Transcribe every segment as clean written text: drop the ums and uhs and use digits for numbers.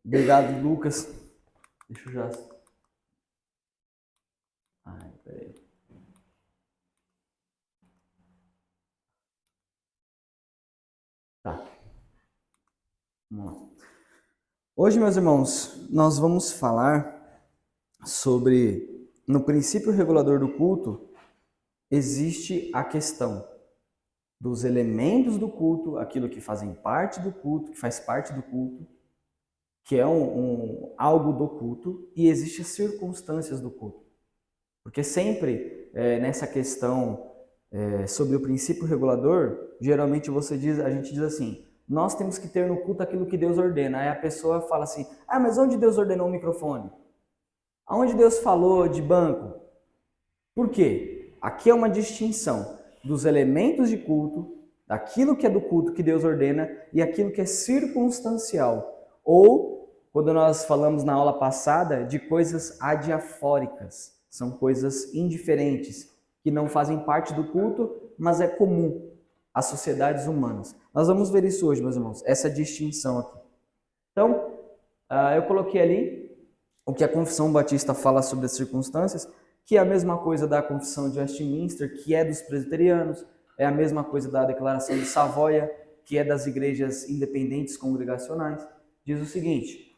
Obrigado, Lucas. Deixa eu já... Ai, peraí. Tá. Vamos lá. Hoje, meus irmãos, nós vamos falar sobre, no princípio regulador do culto, existe a questão dos elementos do culto, aquilo que fazem parte do culto, que faz parte do culto, que é algo do culto, e existem as circunstâncias do culto. Porque sempre nessa questão sobre o princípio regulador, geralmente a gente diz assim, nós temos que ter no culto aquilo que Deus ordena. Aí a pessoa fala assim, mas onde Deus ordenou o microfone? Aonde Deus falou de banco? Por quê? Aqui é uma distinção dos elementos de culto, daquilo que é do culto que Deus ordena e aquilo que é circunstancial. Ou, quando nós falamos na aula passada, de coisas adiafóricas. São coisas indiferentes, que não fazem parte do culto, mas é comum às sociedades humanas. Nós vamos ver isso hoje, meus irmãos, essa distinção aqui. Então, eu coloquei ali o que a Confissão Batista fala sobre as circunstâncias, que é a mesma coisa da Confissão de Westminster, que é dos presbiterianos, é a mesma coisa da Declaração de Savoia, que é das igrejas independentes congregacionais. Diz o seguinte,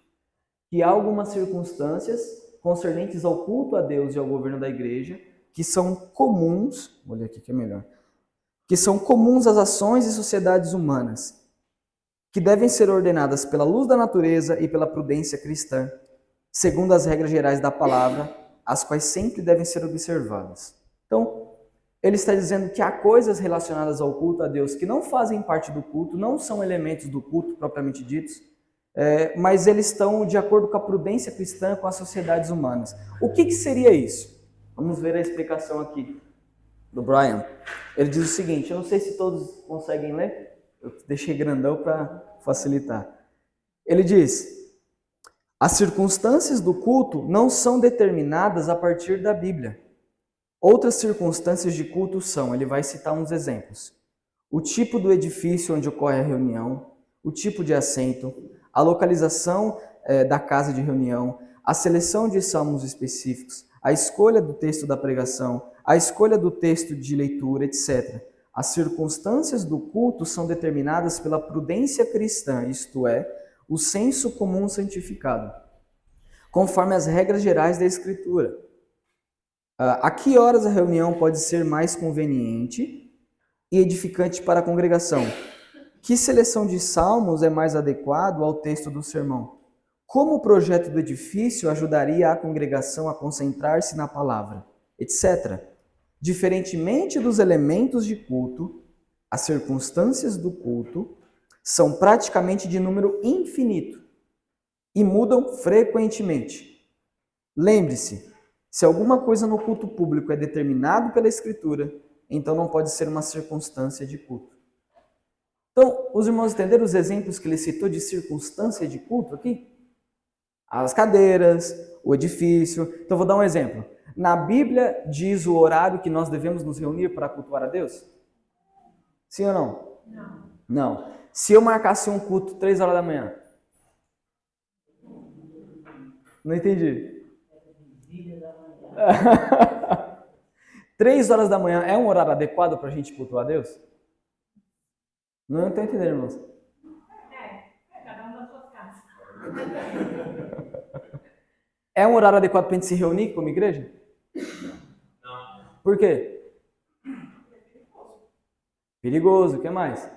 que há algumas circunstâncias concernentes ao culto a Deus e ao governo da igreja, que são comuns, vou ler aqui que é melhor, que são comuns às ações e sociedades humanas, que devem ser ordenadas pela luz da natureza e pela prudência cristã, segundo as regras gerais da palavra, as quais sempre devem ser observadas. Então, ele está dizendo que há coisas relacionadas ao culto a Deus que não fazem parte do culto, não são elementos do culto propriamente ditos, mas eles estão de acordo com a prudência cristã, com as sociedades humanas. O que seria isso? Vamos ver a explicação aqui do Brian. Ele diz o seguinte, eu não sei se todos conseguem ler, eu deixei grandão para facilitar. Ele diz, as circunstâncias do culto não são determinadas a partir da Bíblia. Outras circunstâncias de culto são, ele vai citar uns exemplos, o tipo do edifício onde ocorre a reunião, o tipo de assento, a localização da casa de reunião, a seleção de salmos específicos, a escolha do texto da pregação, a escolha do texto de leitura, etc. As circunstâncias do culto são determinadas pela prudência cristã, isto é, o senso comum santificado, conforme as regras gerais da Escritura. A que horas a reunião pode ser mais conveniente e edificante para a congregação? Que seleção de salmos é mais adequado ao texto do sermão? Como o projeto do edifício ajudaria a congregação a concentrar-se na palavra? Etc. Diferentemente dos elementos de culto, as circunstâncias do culto são praticamente de número infinito e mudam frequentemente. Lembre-se, se alguma coisa no culto público é determinado pela Escritura, então não pode ser uma circunstância de culto. Então, os irmãos entenderam os exemplos que ele citou de circunstância de culto aqui? As cadeiras, o edifício. Então, vou dar um exemplo. Na Bíblia diz o horário que nós devemos nos reunir para cultuar a Deus? Sim ou não? Não. Não. Se eu marcasse um culto 3 horas da manhã? Não entendi. 3 horas da manhã é um horário adequado para a gente cultuar a Deus? Não estou entendendo, irmãos. Cada um na sua casa. É um horário adequado para a gente se reunir como igreja? Não. Por quê? Perigoso, o que mais?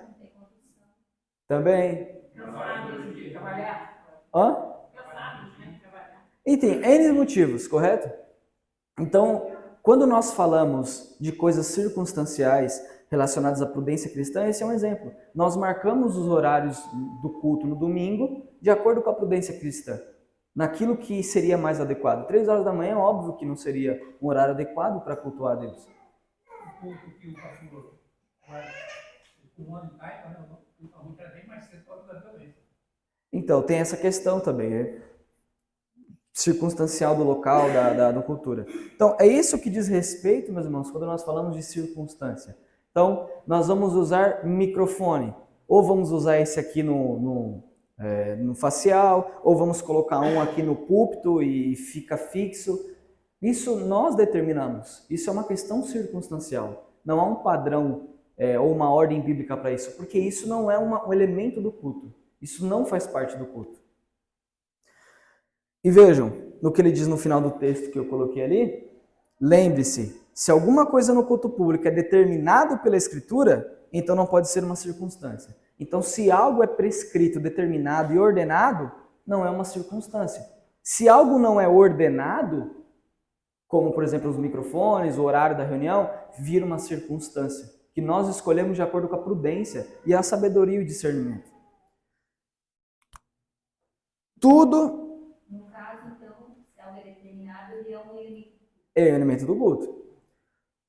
Também. Cansados de trabalhar. Hã? Cansados, né, de trabalhar. E tem N motivos, correto? Então, quando nós falamos de coisas circunstanciais relacionadas à prudência cristã, esse é um exemplo. Nós marcamos os horários do culto no domingo de acordo com a prudência cristã, naquilo que seria mais adequado. 3 horas da manhã, óbvio que não seria um horário adequado para cultuar a Deus. O culto que o pastor o ano cai, a luta é bem mais cedo para a violência. Então, tem essa questão também, circunstancial do local, da cultura. Então, é isso que diz respeito, meus irmãos, quando nós falamos de circunstância. Então, nós vamos usar microfone, ou vamos usar esse aqui no no facial, ou vamos colocar um aqui no púlpito e fica fixo. Isso nós determinamos. Isso é uma questão circunstancial. Não há um padrão ou uma ordem bíblica para isso, porque isso não é um elemento do culto. Isso não faz parte do culto. E vejam, no que ele diz no final do texto que eu coloquei ali, lembre-se, se alguma coisa no culto público é determinado pela Escritura, então não pode ser uma circunstância. Então, se algo é prescrito, determinado e ordenado, não é uma circunstância. Se algo não é ordenado, como, por exemplo, os microfones, o horário da reunião, vira uma circunstância, que nós escolhemos de acordo com a prudência e a sabedoria e o discernimento. Tudo... No caso, então, se algo é determinado, ele é um elemento. É um elemento do culto.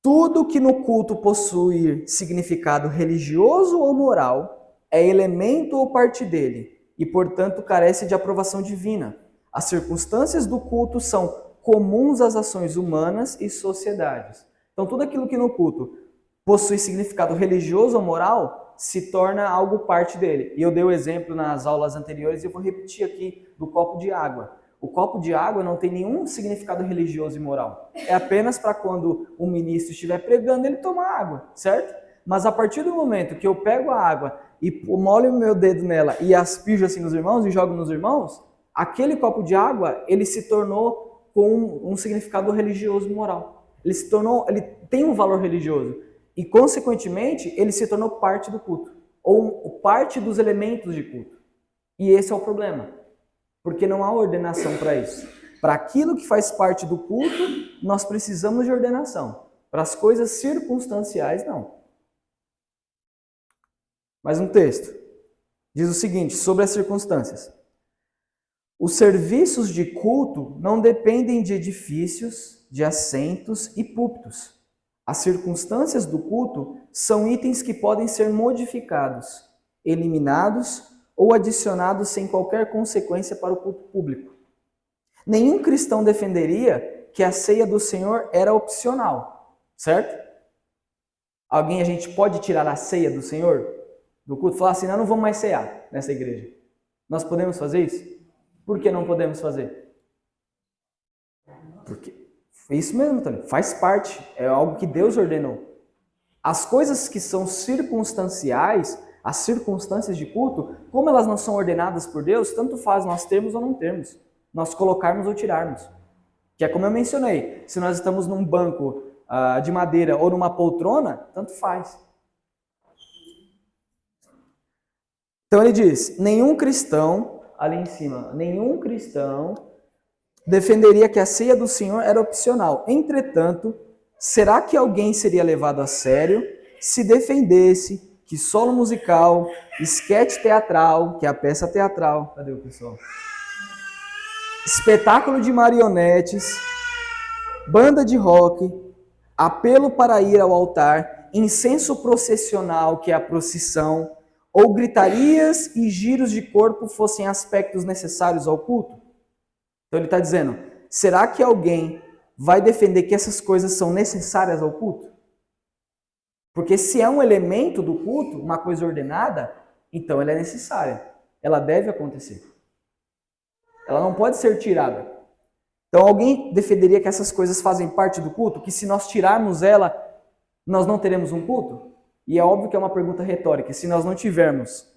Tudo que no culto possui significado religioso ou moral é elemento ou parte dele e, portanto, carece de aprovação divina. As circunstâncias do culto são comuns às ações humanas e sociedades. Então, tudo aquilo que no culto possui significado religioso ou moral se torna algo parte dele. E eu dei o exemplo nas aulas anteriores e eu vou repetir aqui do copo de água. O copo de água não tem nenhum significado religioso e moral. É apenas para quando o ministro estiver pregando, ele tomar água, certo? Mas a partir do momento que eu pego a água e molho o meu dedo nela e asperjo assim nos irmãos e jogo nos irmãos, aquele copo de água, ele se tornou com um significado religioso e moral. Ele tem um valor religioso e, consequentemente, ele se tornou parte do culto, ou parte dos elementos de culto. E esse é o problema, porque não há ordenação para isso. Para aquilo que faz parte do culto, nós precisamos de ordenação. Para as coisas circunstanciais, não. Mais um texto. Diz o seguinte, sobre as circunstâncias. Os serviços de culto não dependem de edifícios, de assentos e púlpitos. As circunstâncias do culto são itens que podem ser modificados, eliminados ou adicionados sem qualquer consequência para o culto público. Nenhum cristão defenderia que a ceia do Senhor era opcional, certo? A gente pode tirar a ceia do Senhor do culto? Falar assim, não vamos mais cear nessa igreja. Nós podemos fazer isso? Por que não podemos fazer? Porque é isso mesmo, Tony. Faz parte. É algo que Deus ordenou. As coisas que são circunstanciais, as circunstâncias de culto, como elas não são ordenadas por Deus, tanto faz nós termos ou não termos. Nós colocarmos ou tirarmos. Que é como eu mencionei. Se nós estamos num banco de madeira ou numa poltrona, tanto faz. Então ele diz, nenhum cristão, ali em cima, nenhum cristão defenderia que a ceia do Senhor era opcional. Entretanto, será que alguém seria levado a sério se defendesse que solo musical, esquete teatral, que é a peça teatral, cadê o pessoal? Espetáculo de marionetes, banda de rock, apelo para ir ao altar, incenso processional, que é a procissão, ou gritarias e giros de corpo fossem aspectos necessários ao culto? Então ele está dizendo, será que alguém vai defender que essas coisas são necessárias ao culto? Porque se é um elemento do culto, uma coisa ordenada, então ela é necessária. Ela deve acontecer. Ela não pode ser tirada. Então alguém defenderia que essas coisas fazem parte do culto? Que se nós tirarmos ela, nós não teremos um culto? E é óbvio que é uma pergunta retórica. Se nós não tivermos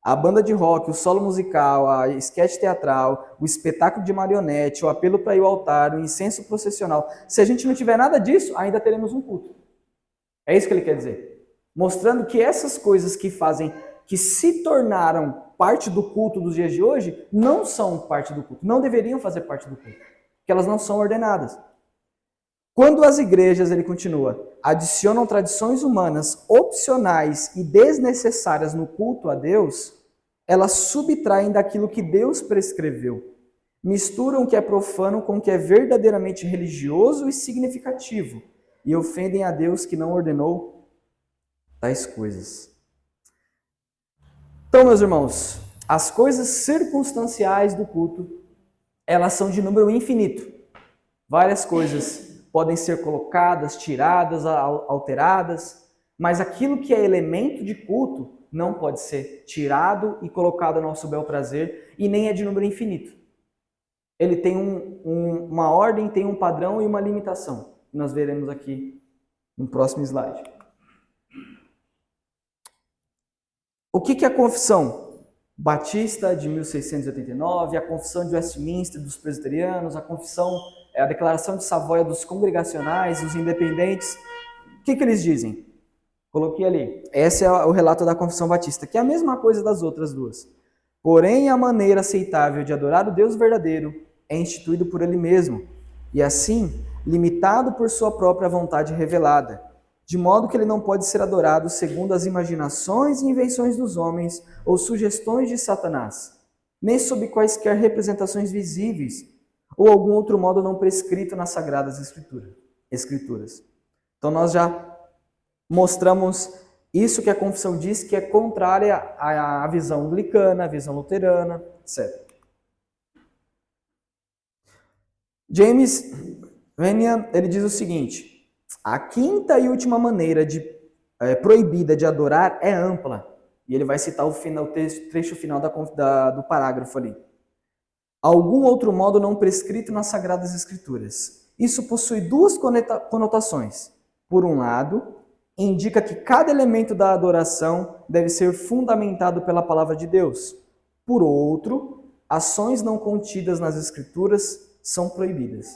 a banda de rock, o solo musical, a esquete teatral, o espetáculo de marionete, o apelo para ir ao altar, o incenso processional, se a gente não tiver nada disso, ainda teremos um culto. É isso que ele quer dizer. Mostrando que essas coisas que fazem, que se tornaram parte do culto dos dias de hoje, não são parte do culto, não deveriam fazer parte do culto, porque elas não são ordenadas. Quando as igrejas, ele continua, adicionam tradições humanas opcionais e desnecessárias no culto a Deus, elas subtraem daquilo que Deus prescreveu. Misturam o que é profano com o que é verdadeiramente religioso e significativo e ofendem a Deus que não ordenou tais coisas. Então, meus irmãos, as coisas circunstanciais do culto, elas são de número infinito. Várias coisas podem ser colocadas, tiradas, alteradas, mas aquilo que é elemento de culto não pode ser tirado e colocado ao nosso bel prazer, e nem é de número infinito. Ele tem uma ordem, tem um padrão e uma limitação. Nós veremos aqui no próximo slide. O que é a Confissão Batista de 1689, a Confissão de Westminster dos presbiterianos, a Declaração de Savoia dos congregacionais, dos independentes? O que eles dizem? Coloquei ali. Esse é o relato da Confissão Batista, que é a mesma coisa das outras duas. Porém, a maneira aceitável de adorar o Deus verdadeiro é instituído por ele mesmo, e assim, limitado por sua própria vontade revelada, de modo que ele não pode ser adorado segundo as imaginações e invenções dos homens ou sugestões de Satanás, nem sob quaisquer representações visíveis ou algum outro modo não prescrito nas Sagradas Escrituras. Então nós já mostramos isso que a confissão diz, que é contrária à visão anglicana, à visão luterana, etc. James Renihan, ele diz o seguinte: a quinta e última maneira proibida de adorar é ampla. E ele vai citar o trecho final do parágrafo ali. Algum outro modo não prescrito nas Sagradas Escrituras. Isso possui duas conotações. Por um lado, indica que cada elemento da adoração deve ser fundamentado pela palavra de Deus. Por outro, ações não contidas nas Escrituras são proibidas.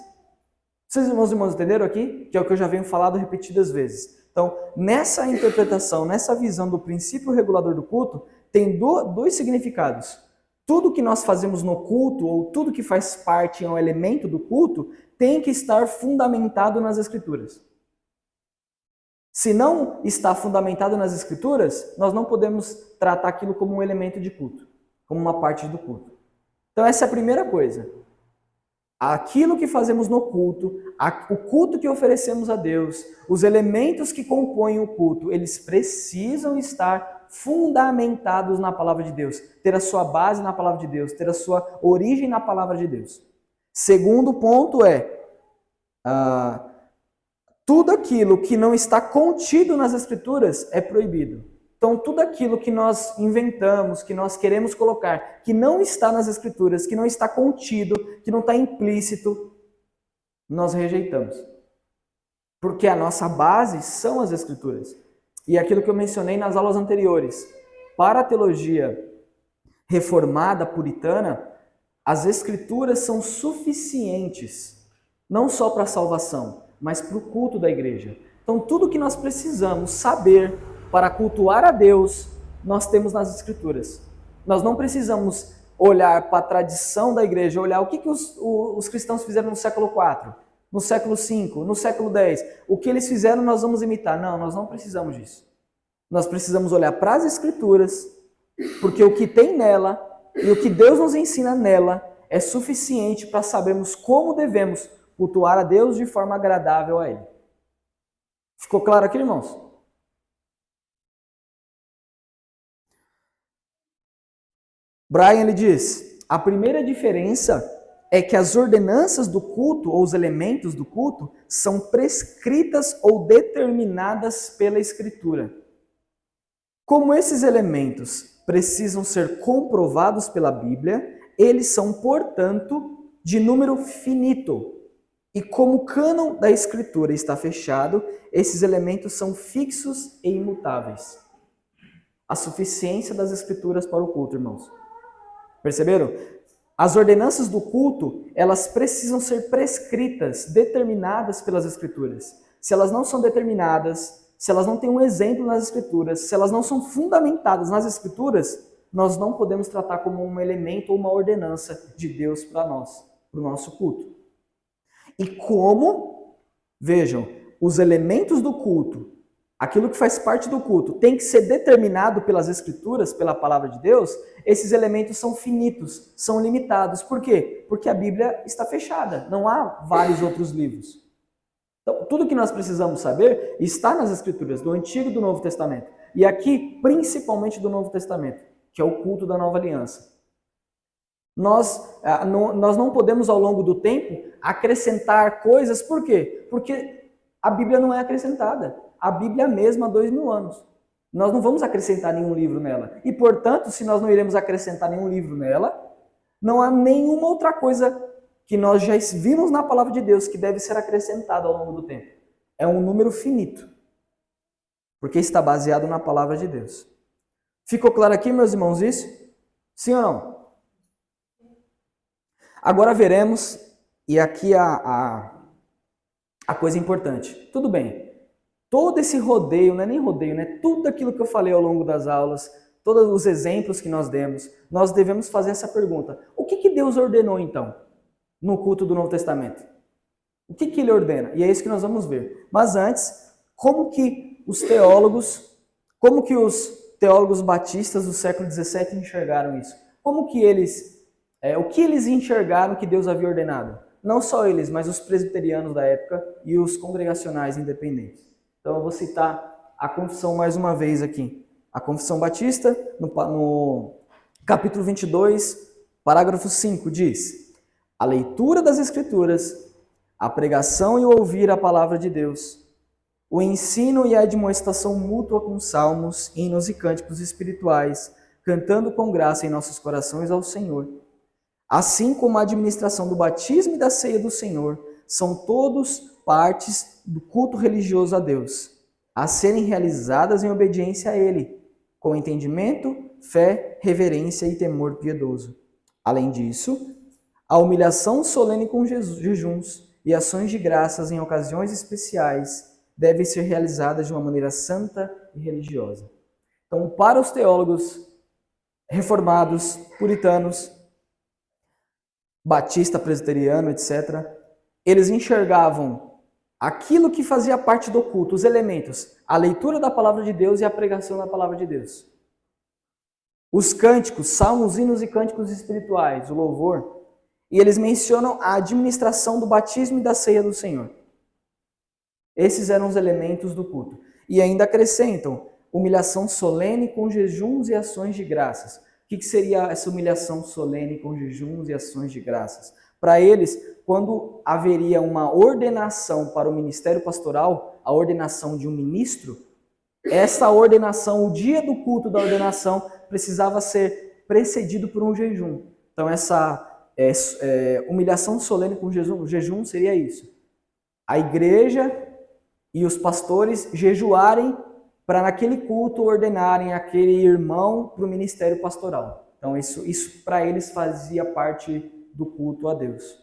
Vocês, meus irmãos, entenderam aqui? Que é o que eu já venho falando repetidas vezes. Então, nessa interpretação, nessa visão do princípio regulador do culto, tem dois significados. Tudo que nós fazemos no culto, ou tudo que faz parte, é um elemento do culto, tem que estar fundamentado nas Escrituras. Se não está fundamentado nas Escrituras, nós não podemos tratar aquilo como um elemento de culto, como uma parte do culto. Então, essa é a primeira coisa. Aquilo que fazemos no culto, o culto que oferecemos a Deus, os elementos que compõem o culto, eles precisam estar fundamentados na palavra de Deus, ter a sua base na palavra de Deus, ter a sua origem na palavra de Deus. Segundo ponto tudo aquilo que não está contido nas Escrituras é proibido. Então, tudo aquilo que nós inventamos, que nós queremos colocar, que não está nas Escrituras, que não está contido, que não está implícito, nós rejeitamos. Porque a nossa base são as Escrituras. E aquilo que eu mencionei nas aulas anteriores. Para a teologia reformada, puritana, as Escrituras são suficientes, não só para a salvação, mas para o culto da igreja. Então, tudo que nós precisamos saber para cultuar a Deus, nós temos nas Escrituras. Nós não precisamos olhar para a tradição da igreja, olhar o que os cristãos fizeram no século IV, no século V, no século X. O que eles fizeram nós vamos imitar. Não, nós não precisamos disso. Nós precisamos olhar para as Escrituras, porque o que tem nela e o que Deus nos ensina nela é suficiente para sabermos como devemos cultuar a Deus de forma agradável a Ele. Ficou claro aqui, irmãos? Brian, ele diz, a primeira diferença é que as ordenanças do culto, ou os elementos do culto, são prescritas ou determinadas pela Escritura. Como esses elementos precisam ser comprovados pela Bíblia, eles são, portanto, de número finito. E como o cânon da Escritura está fechado, esses elementos são fixos e imutáveis. A suficiência das Escrituras para o culto, irmãos. Perceberam? As ordenanças do culto, elas precisam ser prescritas, determinadas pelas Escrituras. Se elas não são determinadas, se elas não têm um exemplo nas Escrituras, se elas não são fundamentadas nas Escrituras, nós não podemos tratar como um elemento ou uma ordenança de Deus para nós, para o nosso culto. E como, vejam, os elementos do culto, aquilo que faz parte do culto, tem que ser determinado pelas Escrituras, pela palavra de Deus, esses elementos são finitos, são limitados. Por quê? Porque a Bíblia está fechada, não há vários outros livros. Então, tudo que nós precisamos saber está nas Escrituras, do Antigo e do Novo Testamento. E aqui, principalmente do Novo Testamento, que é o culto da Nova Aliança. Nós não podemos, ao longo do tempo, acrescentar coisas. Por quê? Porque a Bíblia não é acrescentada. A Bíblia é a mesma há 2000 anos. Nós não vamos acrescentar nenhum livro nela. E, portanto, se nós não iremos acrescentar nenhum livro nela, não há nenhuma outra coisa que nós já vimos na palavra de Deus que deve ser acrescentada ao longo do tempo. É um número finito, porque está baseado na palavra de Deus. Ficou claro aqui, meus irmãos, isso? Sim ou não? Agora veremos, e aqui a coisa importante. Tudo bem, todo esse rodeio, não é nem rodeio, né? Tudo aquilo que eu falei ao longo das aulas, todos os exemplos que nós demos, nós devemos fazer essa pergunta. O que Deus ordenou, então, no culto do Novo Testamento? O que Ele ordena? E é isso que nós vamos ver. Mas antes, como que os teólogos batistas do século XVII enxergaram isso? Como que o que eles enxergaram que Deus havia ordenado? Não só eles, mas os presbiterianos da época e os congregacionais independentes. Então eu vou citar a confissão mais uma vez aqui. A Confissão Batista, no capítulo 22, parágrafo 5, diz: a leitura das Escrituras, a pregação e o ouvir a palavra de Deus, o ensino e a admoestação mútua com salmos, hinos e cânticos espirituais, cantando com graça em nossos corações ao Senhor, assim como a administração do batismo e da ceia do Senhor, são todos partes do culto religioso a Deus, a serem realizadas em obediência a Ele, com entendimento, fé, reverência e temor piedoso. Além disso, a humilhação solene com jejuns e ações de graças em ocasiões especiais devem ser realizadas de uma maneira santa e religiosa. Então, para os teólogos reformados, puritanos, batista, presbiteriano, etc., eles enxergavam aquilo que fazia parte do culto, os elementos, a leitura da palavra de Deus e a pregação da palavra de Deus. Os cânticos, salmos, hinos e cânticos espirituais, o louvor, e eles mencionam a administração do batismo e da ceia do Senhor. Esses eram os elementos do culto. E ainda acrescentam humilhação solene com jejuns e ações de graças. O que seria essa humilhação solene com jejuns e ações de graças? Para eles, quando haveria uma ordenação para o ministério pastoral, a ordenação de um ministro, essa ordenação, o dia do culto da ordenação, precisava ser precedido por um jejum. Então, essa humilhação solene com jejum seria isso. A igreja e os pastores jejuarem para naquele culto ordenarem aquele irmão para o ministério pastoral. Então isso para eles fazia parte do culto a Deus.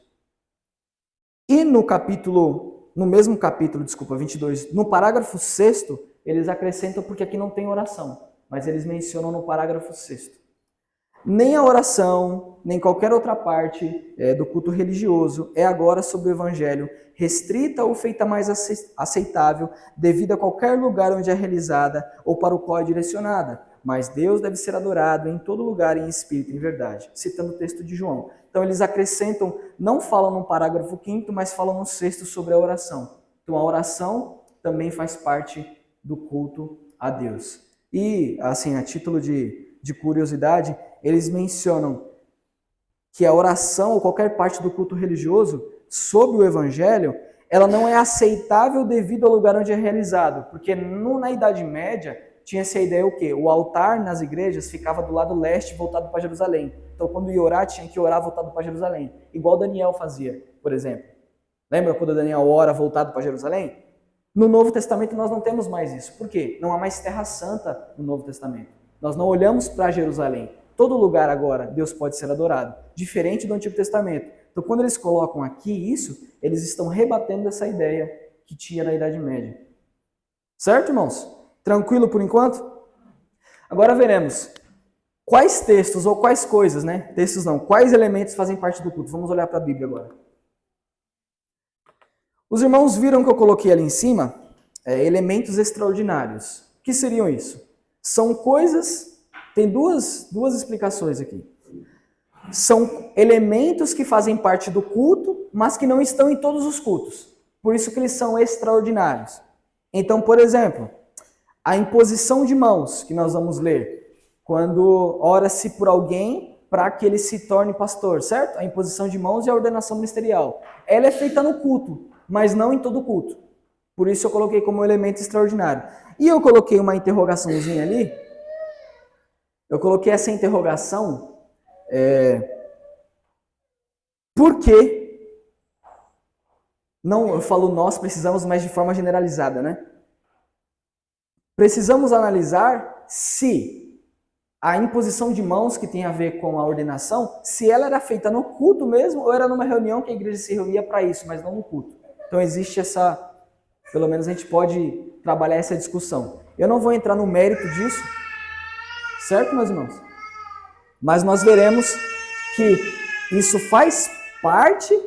E no mesmo capítulo, 22, no parágrafo 6º, eles acrescentam, porque aqui não tem oração, mas eles mencionam no parágrafo 6º. Nem a oração, nem qualquer outra parte do culto religioso é agora sobre o evangelho, restrita ou feita mais aceitável devido a qualquer lugar onde é realizada ou para o qual é direcionada. Mas Deus deve ser adorado em todo lugar, em espírito e em verdade. Citando o texto de João. Então eles acrescentam, não falam no parágrafo 5º, mas falam no 6º sobre a oração. Então a oração também faz parte do culto a Deus. E, assim, a título de curiosidade, eles mencionam que a oração ou qualquer parte do culto religioso sobre o evangelho, ela não é aceitável devido ao lugar onde é realizado, porque na Idade Média tinha-se a ideia o quê? O altar nas igrejas ficava do lado leste voltado para Jerusalém. Então quando ia orar, tinha que orar voltado para Jerusalém, igual Daniel fazia, por exemplo. Lembra quando Daniel ora voltado para Jerusalém? No Novo Testamento nós não temos mais isso. Por quê? Não há mais Terra Santa no Novo Testamento. Nós não olhamos para Jerusalém. Todo lugar agora Deus pode ser adorado, diferente do Antigo Testamento. Então, quando eles colocam aqui isso, eles estão rebatendo essa ideia que tinha na Idade Média. Certo, irmãos? Tranquilo por enquanto? Agora veremos quais textos ou quais coisas, né? Textos não, quais elementos fazem parte do culto. Vamos olhar para a Bíblia agora. Os irmãos viram que eu coloquei ali em cima elementos extraordinários. O que seriam isso? São coisas, tem duas explicações aqui. São elementos que fazem parte do culto, mas que não estão em todos os cultos. Por isso que eles são extraordinários. Então, por exemplo, a imposição de mãos, que nós vamos ler, quando ora-se por alguém para que ele se torne pastor, certo? A imposição de mãos e a ordenação ministerial. Ela é feita no culto, mas não em todo culto. Por isso eu coloquei como elemento extraordinário. E eu coloquei uma interrogaçãozinha ali. Eu coloquei essa interrogação. Por que? Não, eu falo nós precisamos, mas de forma generalizada, né? Precisamos analisar se a imposição de mãos que tem a ver com a ordenação, se ela era feita no culto mesmo ou era numa reunião que a igreja se reunia para isso, mas não no culto. Então existe essa, pelo menos a gente pode trabalhar essa discussão. Eu não vou entrar no mérito disso, certo, meus irmãos? Mas nós veremos que isso faz parte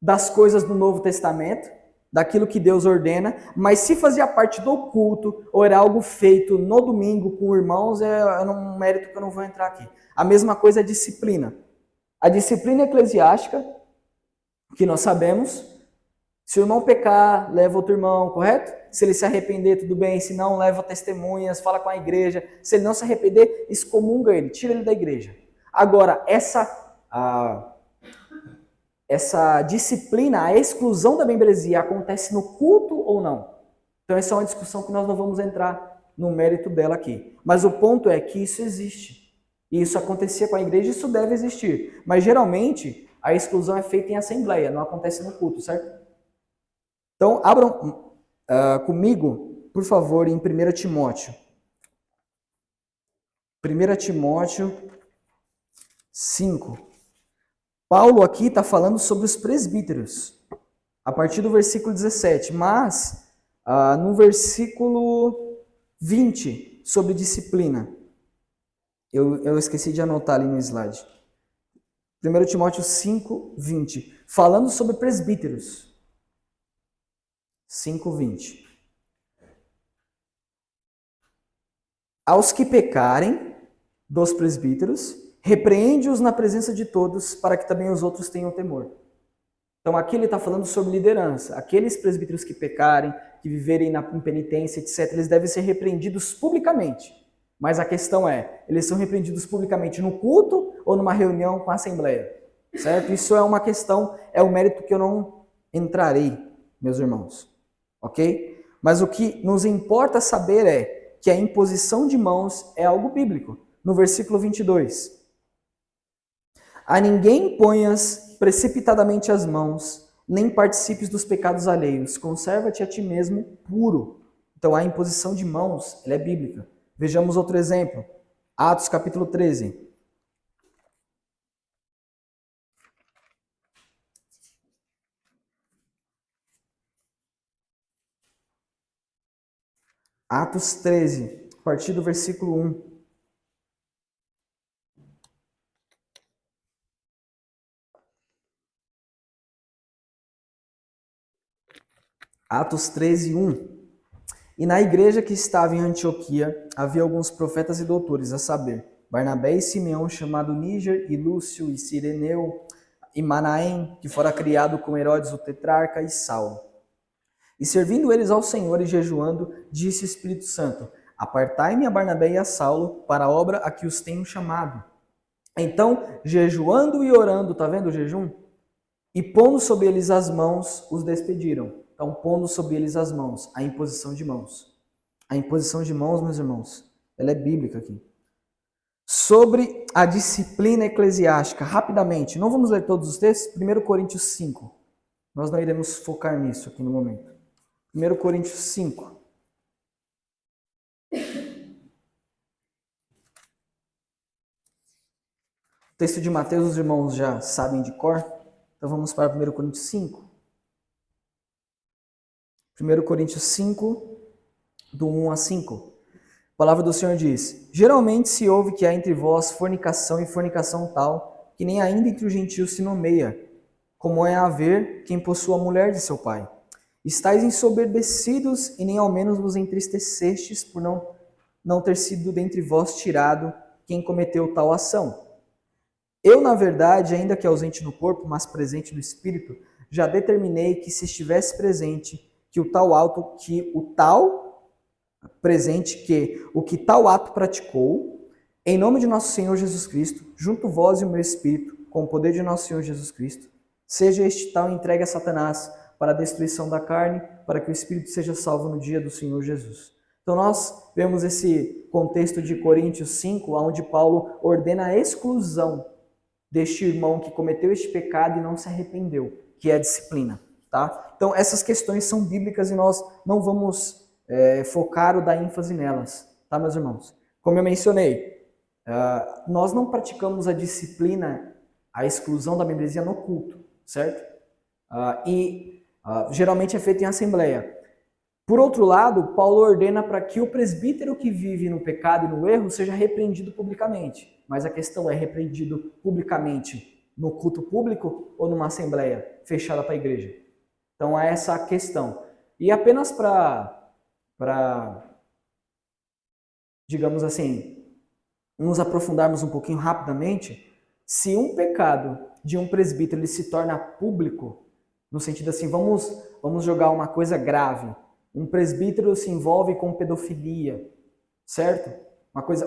das coisas do Novo Testamento, daquilo que Deus ordena, mas se fazia parte do culto ou era algo feito no domingo com irmãos, é um mérito que eu não vou entrar aqui. A mesma coisa é a disciplina. A disciplina eclesiástica, que nós sabemos, se o irmão pecar, leva outro irmão, correto? Se ele se arrepender, tudo bem. Se não, leva testemunhas, fala com a igreja. Se ele não se arrepender, excomunga ele, tira ele da igreja. Agora, essa disciplina, a exclusão da membresia, acontece no culto ou não? Então essa é uma discussão que nós não vamos entrar no mérito dela aqui. Mas o ponto é que isso existe. E isso acontecia com a igreja, isso deve existir. Mas geralmente a exclusão é feita em assembleia, não acontece no culto, certo? Então abram comigo, por favor, em 1 Timóteo. 1 Timóteo 5. Paulo aqui está falando sobre os presbíteros, a partir do versículo 17, mas no versículo 20, sobre disciplina. Eu esqueci de anotar ali no slide. 1 Timóteo 5, 20, falando sobre presbíteros. 5, 20. Aos que pecarem dos presbíteros, repreende-os na presença de todos, para que também os outros tenham temor. Então aqui ele está falando sobre liderança. Aqueles presbíteros que pecarem, que viverem na impenitência, etc., eles devem ser repreendidos publicamente. Mas a questão é, eles são repreendidos publicamente no culto ou numa reunião com a assembleia? Certo? Isso é uma questão, é um mérito que eu não entrarei, meus irmãos. Ok? Mas o que nos importa saber é que a imposição de mãos é algo bíblico. No versículo 22. A ninguém ponhas precipitadamente as mãos, nem participes dos pecados alheios. Conserva-te a ti mesmo puro. Então a imposição de mãos, ela é bíblica. Vejamos outro exemplo. Atos capítulo 13. Atos 13, a partir do versículo 1. Atos 13, 1. E na igreja que estava em Antioquia, havia alguns profetas e doutores, a saber, Barnabé e Simeão, chamado Níger, e Lúcio, e Cireneu, e Manaém, que fora criado com Herodes o tetrarca, e Saulo. E servindo eles ao Senhor e jejuando, disse o Espírito Santo, apartai-me a Barnabé e a Saulo para a obra a que os tenho chamado. Então, jejuando e orando, tá vendo o jejum? E pondo sobre eles as mãos, os despediram. Então, pondo sobre eles as mãos, a imposição de mãos. A imposição de mãos, meus irmãos, ela é bíblica aqui. Sobre a disciplina eclesiástica, rapidamente, não vamos ler todos os textos, 1 Coríntios 5. Nós não iremos focar nisso aqui no momento. 1 Coríntios 5. O texto de Mateus, os irmãos já sabem de cor, então vamos para 1 Coríntios 5. 1 Coríntios 5, do 1 a 5. A palavra do Senhor diz, geralmente se ouve que há entre vós fornicação e fornicação tal, que nem ainda entre os gentios se nomeia, como é haver quem possua a mulher de seu pai. Estais ensoberbecidos e nem ao menos vos entristecestes por não ter sido dentre vós tirado quem cometeu tal ação. Eu, na verdade, ainda que ausente no corpo, mas presente no espírito, já determinei que se estivesse presente, que o tal ato praticou, em nome de nosso Senhor Jesus Cristo, junto vós e o meu espírito, com o poder de nosso Senhor Jesus Cristo, seja este tal entregue a Satanás, para a destruição da carne, para que o espírito seja salvo no dia do Senhor Jesus. Então nós vemos esse contexto de Coríntios 5, onde Paulo ordena a exclusão deste irmão que cometeu este pecado e não se arrependeu, que é a disciplina. Tá? Então essas questões são bíblicas e nós não vamos focar ou dar ênfase nelas, tá, meus irmãos? Como eu mencionei, nós não praticamos a disciplina, a exclusão da membresia no culto, certo? Geralmente é feito em assembleia. Por outro lado, Paulo ordena para que o presbítero que vive no pecado e no erro seja repreendido publicamente. Mas a questão é repreendido publicamente no culto público ou numa assembleia fechada para a igreja? Então há essa questão. E apenas para, digamos assim, nos aprofundarmos um pouquinho rapidamente, se um pecado de um presbítero ele se torna público, no sentido assim, vamos jogar uma coisa grave. Um presbítero se envolve com pedofilia, certo?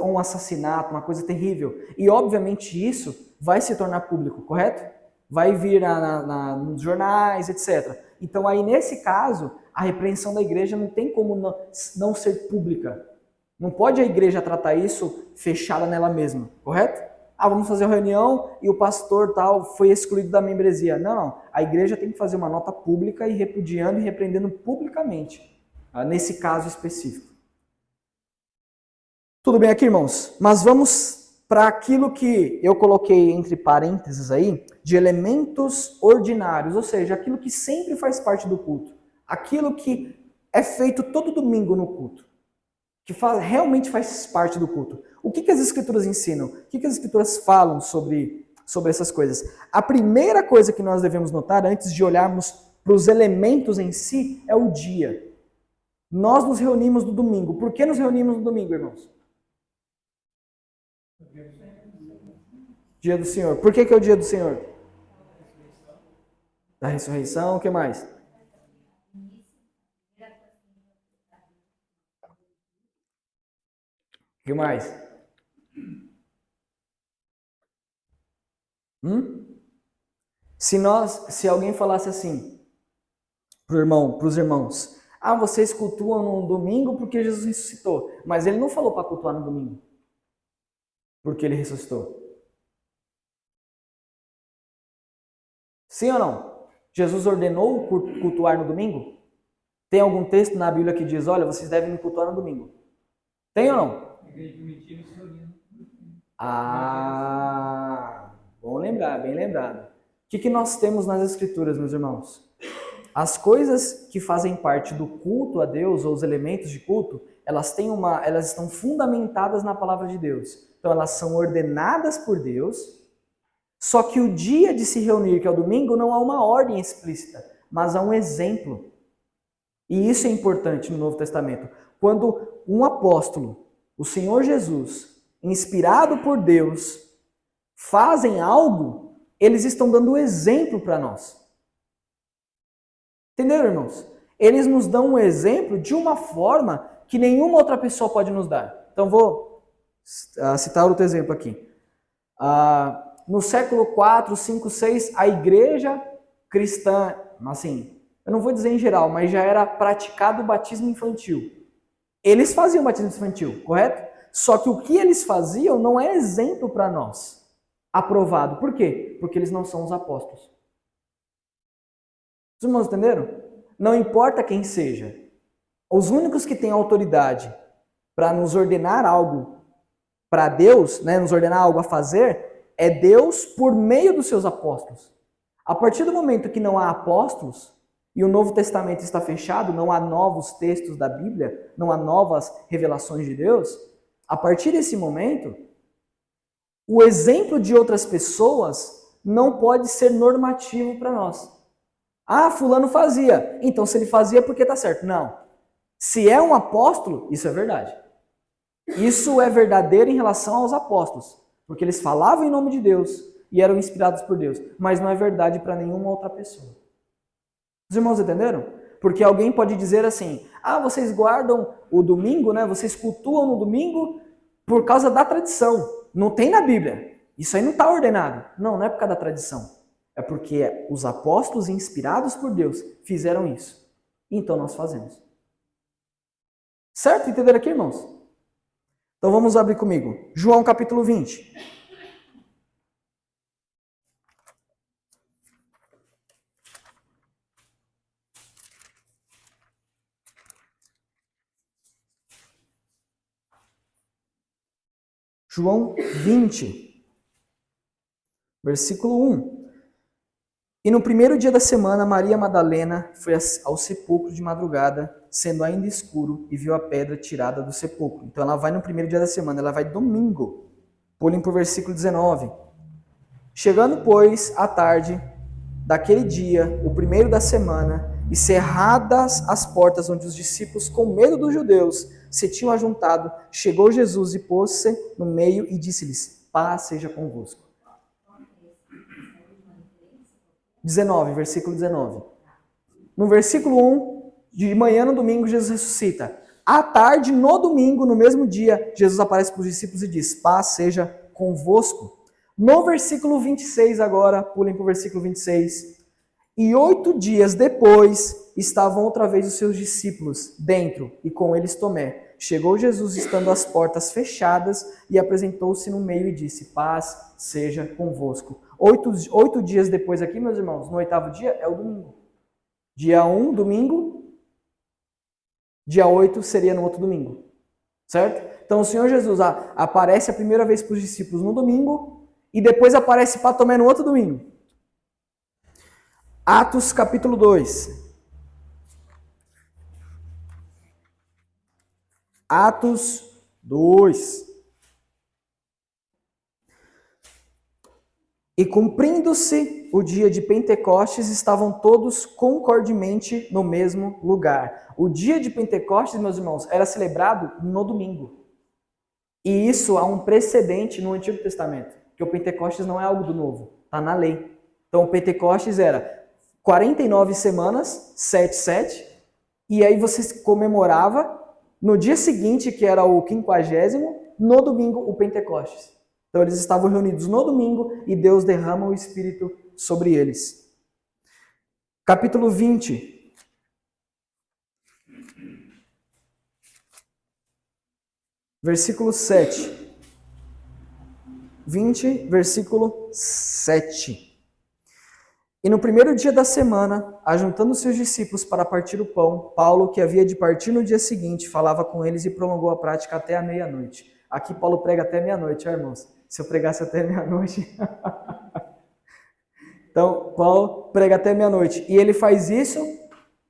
Um assassinato, uma coisa terrível. E obviamente isso vai se tornar público, correto? Vai vir nos jornais, etc. Então aí nesse caso, a repreensão da igreja não tem como não ser pública. Não pode a igreja tratar isso fechada nela mesma, correto? Vamos fazer uma reunião e o pastor tal foi excluído da membresia. Não. A igreja tem que fazer uma nota pública e repudiando e repreendendo publicamente, nesse caso específico. Tudo bem aqui, irmãos? Mas vamos para aquilo que eu coloquei entre parênteses aí, de elementos ordinários, ou seja, aquilo que sempre faz parte do culto. Aquilo que é feito todo domingo no culto. Que realmente faz parte do culto. O que as Escrituras ensinam? O que as Escrituras falam sobre essas coisas? A primeira coisa que nós devemos notar, antes de olharmos para os elementos em si, é o dia. Nós nos reunimos no domingo. Por que nos reunimos no domingo, irmãos? Dia do Senhor. Por que é o dia do Senhor? Da ressurreição, o que mais? O que mais? Se alguém falasse assim para os irmãos, vocês cultuam no domingo porque Jesus ressuscitou, mas ele não falou para cultuar no domingo, porque ele ressuscitou. Sim ou não? Jesus ordenou cultuar no domingo? Tem algum texto na Bíblia que diz, olha, vocês devem me cultuar no domingo? Tem ou não? Bom lembrar, bem lembrado. O que nós temos nas Escrituras, meus irmãos? As coisas que fazem parte do culto a Deus, ou os elementos de culto, elas estão fundamentadas na palavra de Deus. Então elas são ordenadas por Deus, só que o dia de se reunir, que é o domingo, não há uma ordem explícita, mas há um exemplo. E isso é importante no Novo Testamento. Quando um apóstolo, o Senhor Jesus, inspirado por Deus, fazem algo, eles estão dando exemplo para nós. Entenderam, irmãos? Eles nos dão um exemplo de uma forma que nenhuma outra pessoa pode nos dar. Então vou citar outro exemplo aqui. No século 4, 5, 6, a igreja cristã, assim, eu não vou dizer em geral, mas já era praticado o batismo infantil. Eles faziam batismo infantil, correto? Só que o que eles faziam não é exemplo para nós. Aprovado. Por quê? Porque eles não são os apóstolos. Os irmãos entenderam? Não importa quem seja. Os únicos que têm autoridade para nos ordenar algo para Deus, nos ordenar algo a fazer, é Deus por meio dos seus apóstolos. A partir do momento que não há apóstolos, e o Novo Testamento está fechado, não há novos textos da Bíblia, não há novas revelações de Deus, a partir desse momento, o exemplo de outras pessoas não pode ser normativo para nós. Fulano fazia, então se ele fazia é porque está certo. Não. Se é um apóstolo, isso é verdade. Isso é verdadeiro em relação aos apóstolos, porque eles falavam em nome de Deus e eram inspirados por Deus, mas não é verdade para nenhuma outra pessoa. Os irmãos entenderam? Porque alguém pode dizer assim, vocês guardam o domingo, vocês cultuam no domingo por causa da tradição. Não tem na Bíblia. Isso aí não está ordenado. Não é por causa da tradição. É porque os apóstolos inspirados por Deus fizeram isso. Então nós fazemos. Certo? Entenderam aqui, irmãos? Então vamos abrir comigo. João capítulo 20. João 20, versículo 1. E no primeiro dia da semana, Maria Madalena foi ao sepulcro de madrugada, sendo ainda escuro, e viu a pedra tirada do sepulcro. Então ela vai no primeiro dia da semana, ela vai domingo. Pulem para o versículo 19. Chegando, pois, à tarde daquele dia, o primeiro da semana, e cerradas as portas onde os discípulos, com medo dos judeus, se tinham ajuntado, chegou Jesus e pôs-se no meio e disse-lhes: paz seja convosco. 19, versículo 19. No versículo 1, de manhã no domingo, Jesus ressuscita. À tarde, no domingo, no mesmo dia, Jesus aparece para os discípulos e diz: paz seja convosco. No versículo 26 agora, pulem para o versículo 26. E 8 dias depois, estavam outra vez os seus discípulos dentro, e com eles Tomé. Chegou Jesus, estando as portas fechadas, e apresentou-se no meio e disse: paz seja convosco. 8 dias depois aqui, meus irmãos, no 8º dia, é o domingo. Dia 1, domingo. Dia 8 seria no outro domingo. Certo? Então o Senhor Jesus aparece a primeira vez para os discípulos no domingo, e depois aparece para Tomé no outro domingo. Atos capítulo 2. Atos 2. E cumprindo-se o dia de Pentecostes, estavam todos concordemente no mesmo lugar. O dia de Pentecostes, meus irmãos, era celebrado no domingo. E isso há um precedente no Antigo Testamento, que o Pentecostes não é algo do novo, está na lei. Então o Pentecostes era 49 semanas, 7, e aí você comemorava no dia seguinte, que era o 50º, no domingo, o Pentecostes. Então eles estavam reunidos no domingo e Deus derrama o Espírito sobre eles. Capítulo 20. Versículo 7. 20, versículo 7. E no primeiro dia da semana, ajuntando seus discípulos para partir o pão, Paulo, que havia de partir no dia seguinte, falava com eles e prolongou a prática até a meia-noite. Aqui Paulo prega até meia-noite, irmãos. Se eu pregasse até meia-noite... Então, Paulo prega até meia-noite. E ele faz isso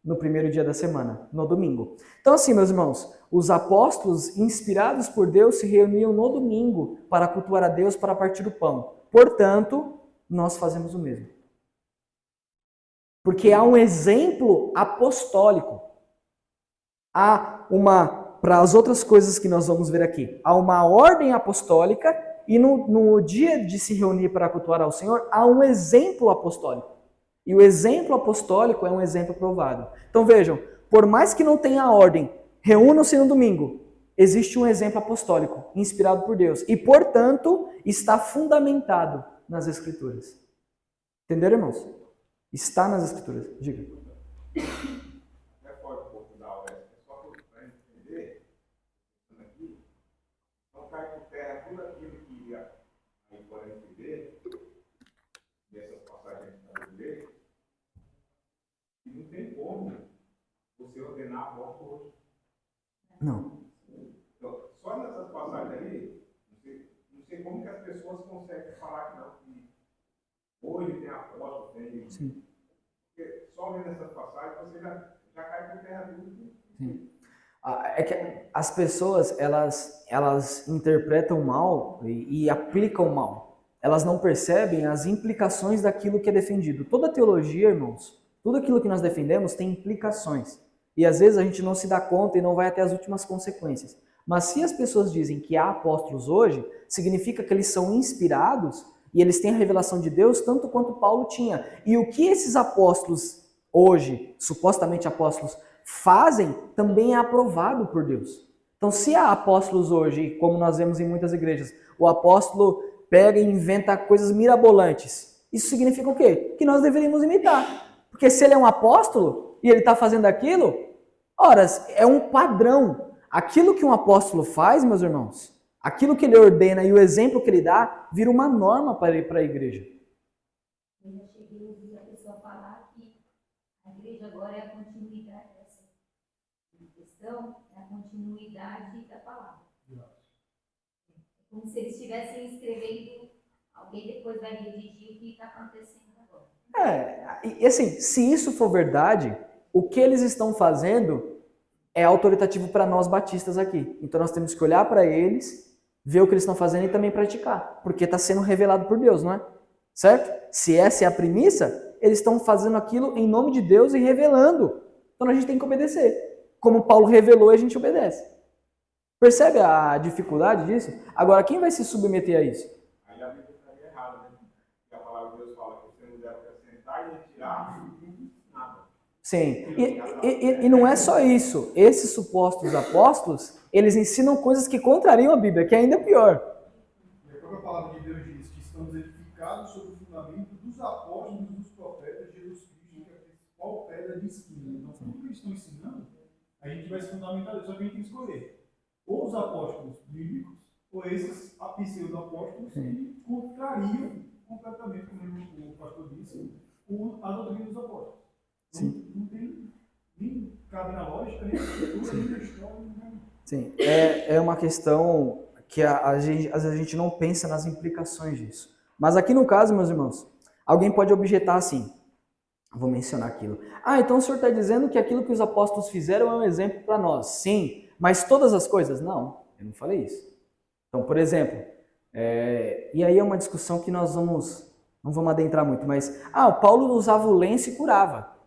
no primeiro dia da semana, no domingo. Então assim, meus irmãos, os apóstolos, inspirados por Deus, se reuniam no domingo para cultuar a Deus, para partir o pão. Portanto, nós fazemos o mesmo. Porque há um exemplo apostólico. Para as outras coisas que nós vamos ver aqui, há uma ordem apostólica e no dia de se reunir para cultuar ao Senhor, há um exemplo apostólico. E o exemplo apostólico é um exemplo provado. Então vejam, por mais que não tenha a ordem, reúnam-se no domingo, existe um exemplo apostólico, inspirado por Deus. E, portanto, está fundamentado nas Escrituras. Entenderam, irmãos? Está nas Escrituras. Diga. É forte um pouco da aula, é só para entender, aqui, não cai por terra tudo aquilo que aí podem entender, nessas passagens que eu ler, e não tem como você ordenar a morte hoje. Não. Então, só nessas passagens aí, não sei como que as pessoas conseguem falar que não, que hoje tem apóstolo, tem... Sim. Porque só vendo essas passagens você já cai por terra tudo. Sim. É que as pessoas, elas interpretam mal e aplicam mal. Elas não percebem as implicações daquilo que é defendido. Toda teologia, irmãos, tudo aquilo que nós defendemos tem implicações. E às vezes a gente não se dá conta e não vai até as últimas consequências. Mas se as pessoas dizem que há apóstolos hoje, significa que eles são inspirados e eles têm a revelação de Deus tanto quanto Paulo tinha. E o que esses apóstolos hoje, supostamente apóstolos, fazem também é aprovado por Deus. Então, se há apóstolos hoje, como nós vemos em muitas igrejas, o apóstolo pega e inventa coisas mirabolantes. Isso significa o quê? Que nós deveríamos imitar. Porque se ele é um apóstolo e ele está fazendo aquilo, ora, é um padrão. Aquilo que um apóstolo faz, meus irmãos, aquilo que ele ordena e o exemplo que ele dá, vira uma norma para a igreja. Eu já cheguei a ouvir a pessoa falar que a igreja agora é a continuidade dessa questão, é a continuidade da palavra. É como se eles estivessem escrevendo, alguém depois vai redigir o que está acontecendo agora. E assim, se isso for verdade, o que eles estão fazendo é autoritativo para nós batistas aqui. Então nós temos que olhar para eles, ver o que eles estão fazendo e também praticar, porque está sendo revelado por Deus, não é? Certo? Se essa é a premissa, eles estão fazendo aquilo em nome de Deus e revelando. Então a gente tem que obedecer. Como Paulo revelou, a gente obedece. Percebe a dificuldade disso? Agora, quem vai se submeter a isso? Aí a Bíblia estaria errada, né? Porque a palavra de Deus fala que você não deve acrescentar e retirar nada. Sim. E não é só isso. Esses supostos apóstolos, eles ensinam coisas que contrariam a Bíblia, que é ainda pior. E a própria palavra de Deus diz que estamos edificados sobre o fundamento dos apóstolos e dos profetas de Jesus Cristo, que é a principal pedra de esquina. Então, tudo que eles estão ensinando, a gente vai se fundamentar, só que a gente tem que escolher. Ou os apóstolos bíblicos, ou esses pseudo-apóstolos que contrariam completamente, como o pastor disse, a doutrina dos apóstolos. Sim. Não tem, nem cabe na lógica, nem na escritura, nem na história. Sim. É uma questão que às vezes a gente não pensa nas implicações disso. Mas aqui no caso, meus irmãos, alguém pode objetar assim, vou mencionar aquilo. Então o senhor está dizendo que aquilo que os apóstolos fizeram é um exemplo para nós. Sim, mas todas as coisas? Não, eu não falei isso. Então, por exemplo, e aí é uma discussão que nós não vamos adentrar muito, mas, o Paulo usava o lenço e curava.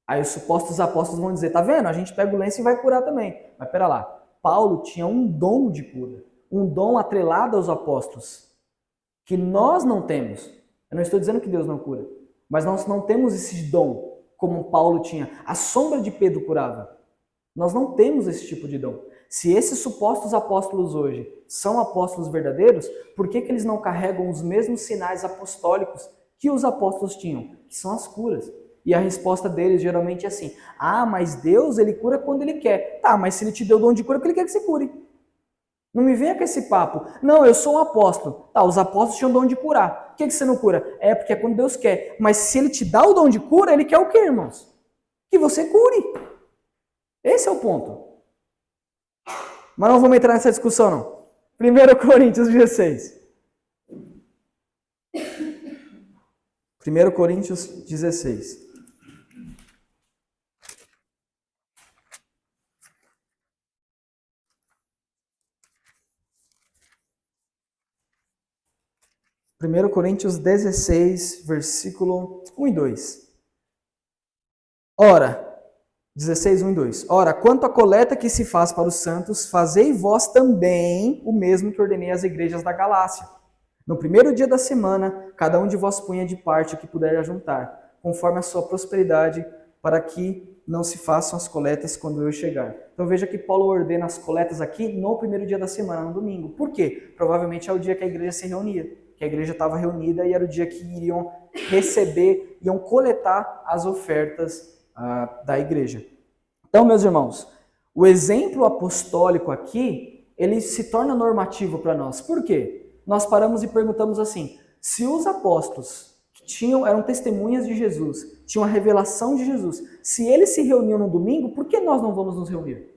Aí os supostos apóstolos vão dizer, tá vendo? A gente pega o lenço e vai curar também. Mas pera lá, Paulo tinha um dom de cura, um dom atrelado aos apóstolos, que nós não temos. Eu não estou dizendo que Deus não cura, mas nós não temos esse dom, como Paulo tinha. A sombra de Pedro curava. Nós não temos esse tipo de dom. Se esses supostos apóstolos hoje são apóstolos verdadeiros, por que eles não carregam os mesmos sinais apostólicos que os apóstolos tinham, que são as curas? E a resposta deles geralmente é assim, mas Deus ele cura quando ele quer. Tá, mas se ele te deu o dom de cura, porque ele quer que você cure. Não me venha com esse papo. Não, eu sou um apóstolo. Tá, os apóstolos tinham o dom de curar. Por que você não cura? Porque é quando Deus quer. Mas se ele te dá o dom de cura, ele quer o quê, irmãos? Que você cure. Esse é o ponto. Mas não vamos entrar nessa discussão, não. 1 Coríntios 16. 1 Coríntios 16. Primeiro Coríntios 16, versículo 1 e 2. Ora, 16, 1 e 2. Ora, quanto à coleta que se faz para os santos, fazei vós também o mesmo que ordenei às igrejas da Galácia. No primeiro dia da semana, cada um de vós punha de parte o que puder ajuntar, conforme a sua prosperidade, para que não se façam as coletas quando eu chegar. Então veja que Paulo ordena as coletas aqui no primeiro dia da semana, no domingo. Por quê? Provavelmente é o dia que a igreja se reunia, que a igreja estava reunida e era o dia que iriam receber, iam coletar as ofertas da igreja. Então, meus irmãos, o exemplo apostólico aqui, ele se torna normativo para nós. Por quê? Nós paramos e perguntamos assim, se os apóstolos eram testemunhas de Jesus, tinham a revelação de Jesus, se eles se reuniam no domingo, por que nós não vamos nos reunir?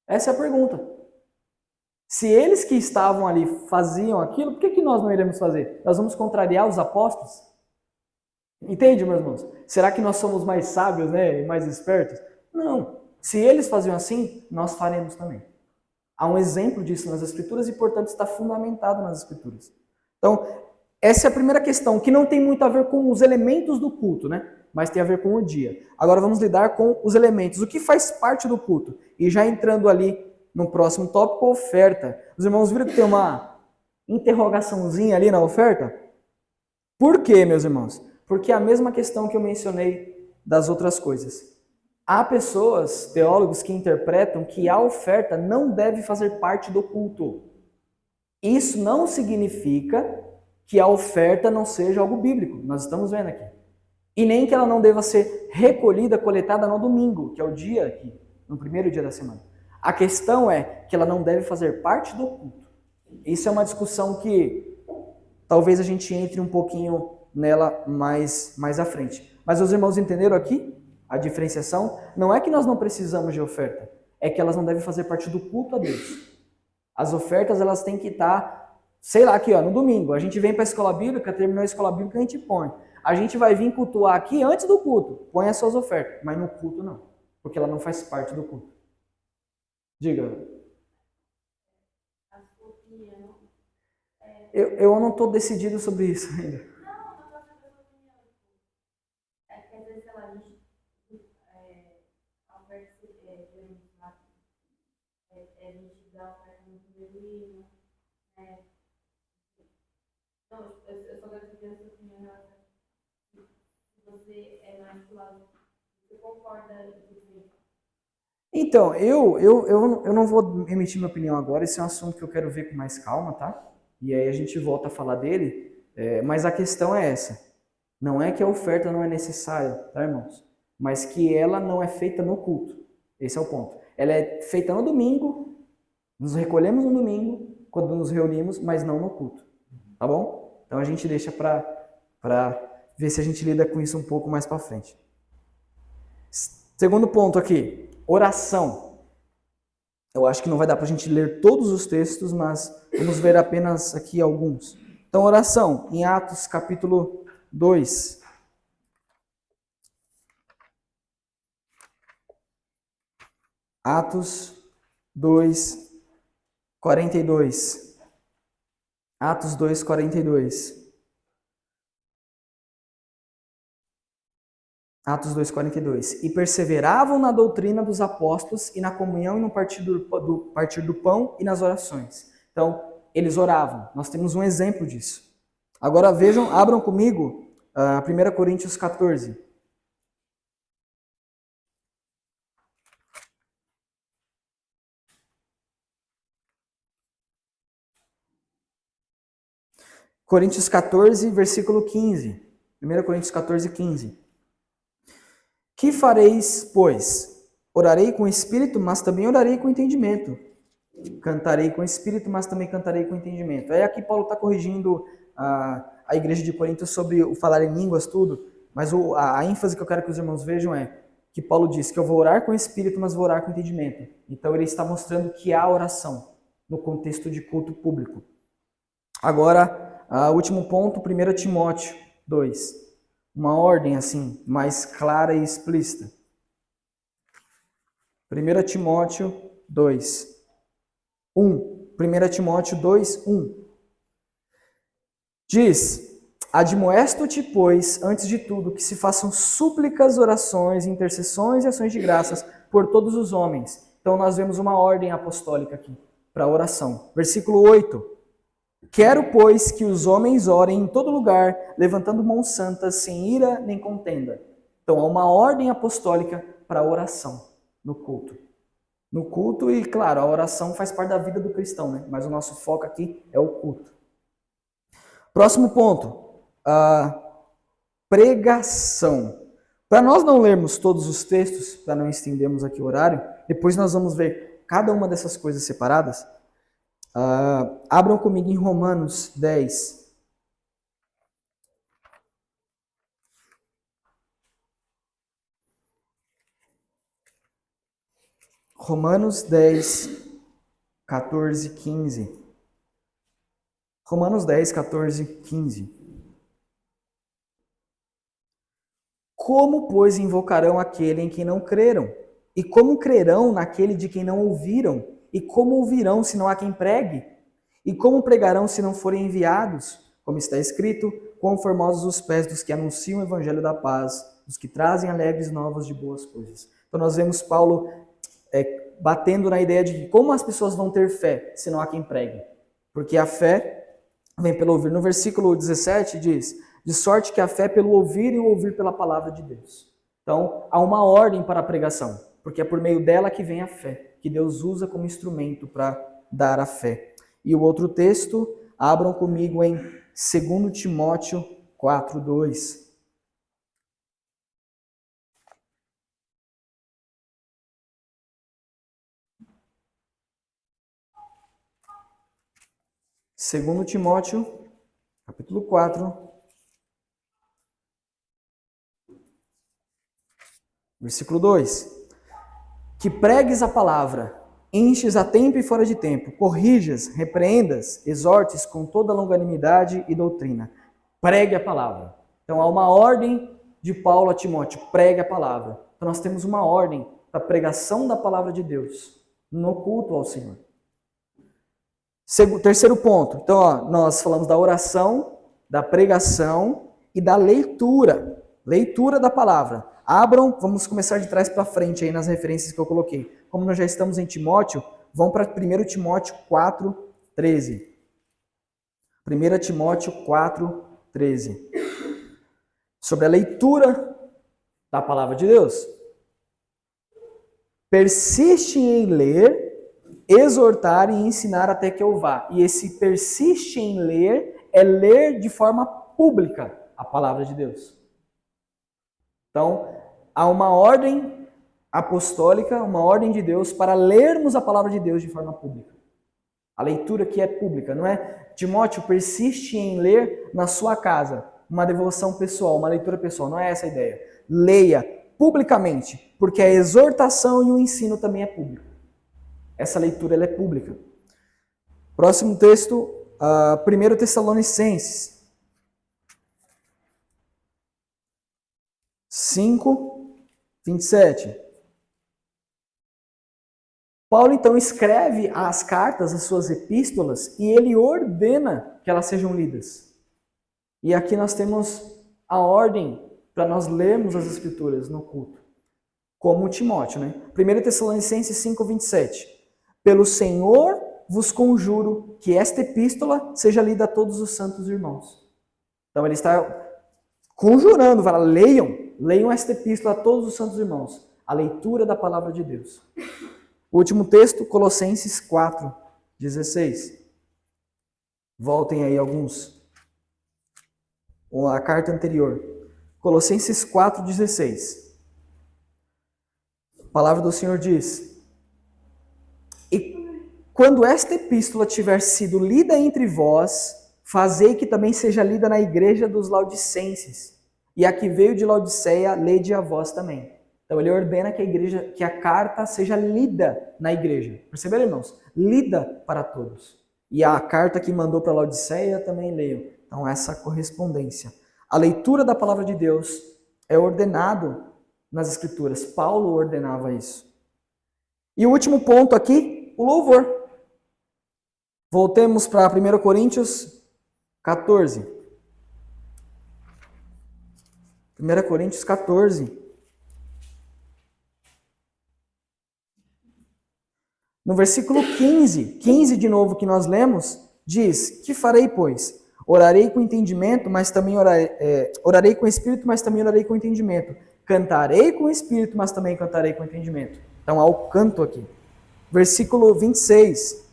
Essa é a pergunta. Se eles que estavam ali faziam aquilo, por que nós não iremos fazer? Nós vamos contrariar os apóstolos? Entende, meus irmãos? Será que nós somos mais sábios, né, e mais espertos? Não. Se eles faziam assim, nós faremos também. Há um exemplo disso nas Escrituras e, portanto, está fundamentado nas Escrituras. Então, essa é a primeira questão, que não tem muito a ver com os elementos do culto, né? Mas tem a ver com o dia. Agora vamos lidar com os elementos. O que faz parte do culto? E já entrando ali no próximo tópico, a oferta. Os irmãos viram que tem uma interrogaçãozinha ali na oferta? Por quê, meus irmãos? Porque é a mesma questão que eu mencionei das outras coisas. Há pessoas, teólogos, que interpretam que a oferta não deve fazer parte do culto. Isso não significa que a oferta não seja algo bíblico, nós estamos vendo aqui. E nem que ela não deva ser recolhida, coletada no domingo, que é o dia aqui, no primeiro dia da semana. A questão é que ela não deve fazer parte do culto. Isso é uma discussão que talvez a gente entre um pouquinho nela mais à frente. Mas os irmãos entenderam aqui a diferenciação? Não é que nós não precisamos de oferta, é que elas não devem fazer parte do culto a Deus. As ofertas, elas têm que estar, sei lá, aqui ó, no domingo. A gente vem para a escola bíblica, terminou a escola bíblica, a gente põe. A gente vai vir cultuar aqui antes do culto. Põe as suas ofertas, mas no culto não, porque ela não faz parte do culto. Diga. A sua opinião. Eu não estou decidido sobre isso ainda. Não posso saber a sua opinião. É que às vezes ela diz a oferta a gente dá a oferta no primeiro hino. Não, eu só quero saber a sua opinião. Se você é mais do lado, você concorda com isso? Então, eu não vou emitir minha opinião agora, esse é um assunto que eu quero ver com mais calma, tá? E aí a gente volta a falar dele, mas a questão é essa. Não é que a oferta não é necessária, tá, irmãos? Mas que ela não é feita no culto. Esse é o ponto. Ela é feita no domingo, nos recolhemos no domingo, quando nos reunimos, mas não no culto. Tá bom? Então a gente deixa para ver se a gente lida com isso um pouco mais para frente. Segundo ponto aqui, oração. Eu acho que não vai dar para a gente ler todos os textos, mas vamos ver apenas aqui alguns. Então, oração, em Atos capítulo 2. Atos 2, 42. Atos 2, 42. Atos 2,42. E perseveravam na doutrina dos apóstolos e na comunhão e no partir do pão e nas orações. Então, eles oravam. Nós temos um exemplo disso. Agora vejam, abram comigo 1 Coríntios 14. Coríntios 14, versículo 15. 1 Coríntios 14, 15. Que fareis, pois? Orarei com o espírito, mas também orarei com entendimento. Cantarei com o espírito, mas também cantarei com entendimento. Aí aqui Paulo está corrigindo a igreja de Corinto sobre o falar em línguas, tudo. Mas a ênfase que eu quero que os irmãos vejam é que Paulo diz que eu vou orar com o espírito, mas vou orar com entendimento. Então ele está mostrando que há oração no contexto de culto público. Agora, último ponto, 1 Timóteo 2. Uma ordem assim, mais clara e explícita. 1 Timóteo 2, 1. 1 Timóteo 2, 1. Diz: admoesto-te, pois, antes de tudo, que se façam súplicas, orações, intercessões e ações de graças por todos os homens. Então nós vemos uma ordem apostólica aqui, para oração. Versículo 8. Quero, pois, que os homens orem em todo lugar, levantando mãos santas, sem ira nem contenda. Então, há uma ordem apostólica para a oração no culto. No culto, e claro, a oração faz parte da vida do cristão, né? Mas o nosso foco aqui é o culto. Próximo ponto, pregação. Para nós não lermos todos os textos, para não estendermos aqui o horário, depois nós vamos ver cada uma dessas coisas separadas. Abram comigo em Romanos 10. Romanos 10, 14, 15. Romanos 10, 14, 15. Como, pois, invocarão aquele em quem não creram? E como crerão naquele de quem não ouviram? E como ouvirão se não há quem pregue? E como pregarão se não forem enviados? Como está escrito, quão formosos os pés dos que anunciam o evangelho da paz, dos que trazem alegres novas de boas coisas. Então nós vemos Paulo batendo na ideia de como as pessoas vão ter fé se não há quem pregue. Porque a fé vem pelo ouvir. No versículo 17 diz, de sorte que a fé é pelo ouvir e o ouvir pela palavra de Deus. Então há uma ordem para a pregação, porque é por meio dela que vem a fé, que Deus usa como instrumento para dar a fé. E o outro texto, abram comigo em 2 Timóteo 4:2. Segundo Timóteo, capítulo 4, versículo 2. Que pregues a palavra, enches a tempo e fora de tempo, corrijas, repreendas, exortes com toda longanimidade e doutrina. Pregue a palavra. Então há uma ordem de Paulo a Timóteo, pregue a palavra. Então nós temos uma ordem para a pregação da palavra de Deus, no culto ao Senhor. Terceiro ponto, então nós falamos da oração, da pregação e da leitura da palavra. Abram, vamos começar de trás para frente aí nas referências que eu coloquei. Como nós já estamos em Timóteo, vamos para 1 Timóteo 4:13. 1 Timóteo 4:13. Sobre a leitura da palavra de Deus. Persiste em ler, exortar e ensinar até que eu vá. E esse persiste em ler é ler de forma pública a palavra de Deus. Então, há uma ordem apostólica, uma ordem de Deus para lermos a palavra de Deus de forma pública. A leitura que é pública, não é? Timóteo, persiste em ler na sua casa, uma devoção pessoal, uma leitura pessoal, não é essa a ideia. Leia publicamente, porque a exortação e o ensino também é público. Essa leitura ela é pública. Próximo texto, 1 Tessalonicenses 5:27. Paulo então escreve as cartas, as suas epístolas, e ele ordena que elas sejam lidas. E aqui nós temos a ordem para nós lermos as escrituras no culto, como Timóteo, né? 1 Tessalonicenses 5:27. Pelo Senhor vos conjuro que esta epístola seja lida a todos os santos irmãos. Então ele está conjurando, fala, leiam esta epístola a todos os santos irmãos. A leitura da palavra de Deus. O último texto, Colossenses 4:16. Voltem aí alguns. A carta anterior. Colossenses 4:16. A palavra do Senhor diz: e quando esta epístola tiver sido lida entre vós, fazei que também seja lida na igreja dos Laodicenses. E a que veio de Laodiceia, lede a vós também. Então ele ordena que a carta seja lida na igreja. Perceberam, irmãos? Lida para todos. E a carta que mandou para Laodiceia também leiam. Então essa correspondência. A leitura da palavra de Deus é ordenado nas Escrituras. Paulo ordenava isso. E o último ponto aqui, o louvor. Voltemos para 1 Coríntios 14. 1 Coríntios 14. No versículo 15 de novo que nós lemos, diz: que farei, pois? Orarei com entendimento, mas também orarei com espírito, mas também orarei com entendimento. Cantarei com espírito, mas também cantarei com entendimento. Então há o canto aqui. Versículo 26.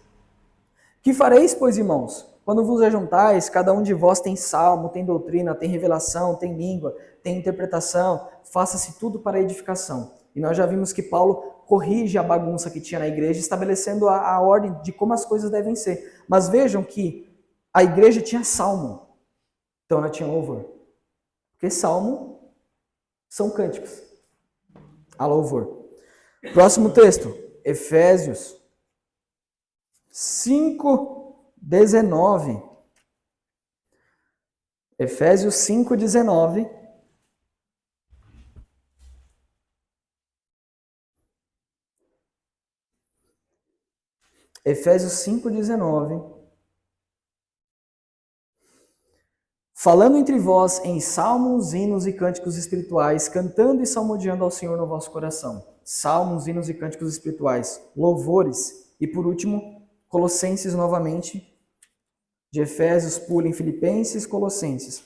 Que fareis, pois, irmãos? Quando vos ajuntais, cada um de vós tem salmo, tem doutrina, tem revelação, tem língua, tem interpretação, faça-se tudo para edificação. E nós já vimos que Paulo corrige a bagunça que tinha na igreja, estabelecendo a ordem de como as coisas devem ser. Mas vejam que a igreja tinha salmo, então ela tinha louvor. Porque salmo são cânticos. A louvor. Próximo texto, Efésios 5:19. Efésios 5:19. Efésios 5:19. Falando entre vós em salmos, hinos e cânticos espirituais, cantando e salmodiando ao Senhor no vosso coração. Salmos, hinos e cânticos espirituais, louvores. E por último, Colossenses novamente, de Efésios, pulem Filipenses, Colossenses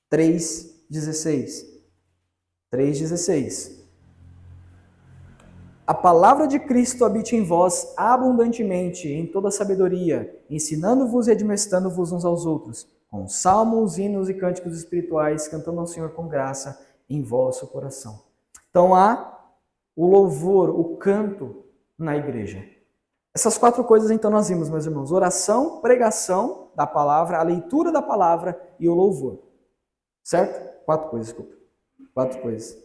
3:16. 3:16. A palavra de Cristo habite em vós abundantemente, em toda sabedoria, ensinando-vos e admoestando-vos uns aos outros, com salmos, hinos e cânticos espirituais, cantando ao Senhor com graça em vosso coração. Então há o louvor, o canto na igreja. Essas 4 coisas então nós vimos, meus irmãos: oração, pregação da palavra, a leitura da palavra e o louvor. Certo? 4 coisas, desculpa. 4 coisas.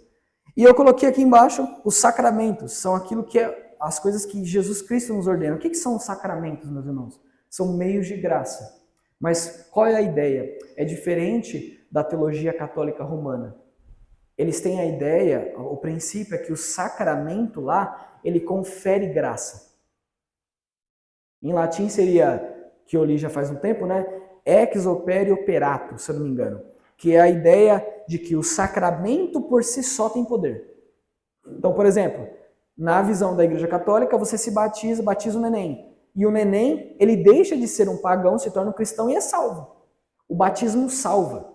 E eu coloquei aqui embaixo os sacramentos, são aquilo que as coisas que Jesus Cristo nos ordena. O que são os sacramentos, meus irmãos? São meios de graça. Mas qual é a ideia? É diferente da teologia católica romana. Eles têm a ideia, o princípio é que o sacramento lá, ele confere graça. Em latim seria, que eu li já faz um tempo, né? Ex opere operato, se eu não me engano. Que é a ideia de que o sacramento por si só tem poder. Então, por exemplo, na visão da Igreja Católica, você se batiza o neném. E o neném, ele deixa de ser um pagão, se torna um cristão e é salvo. O batismo salva.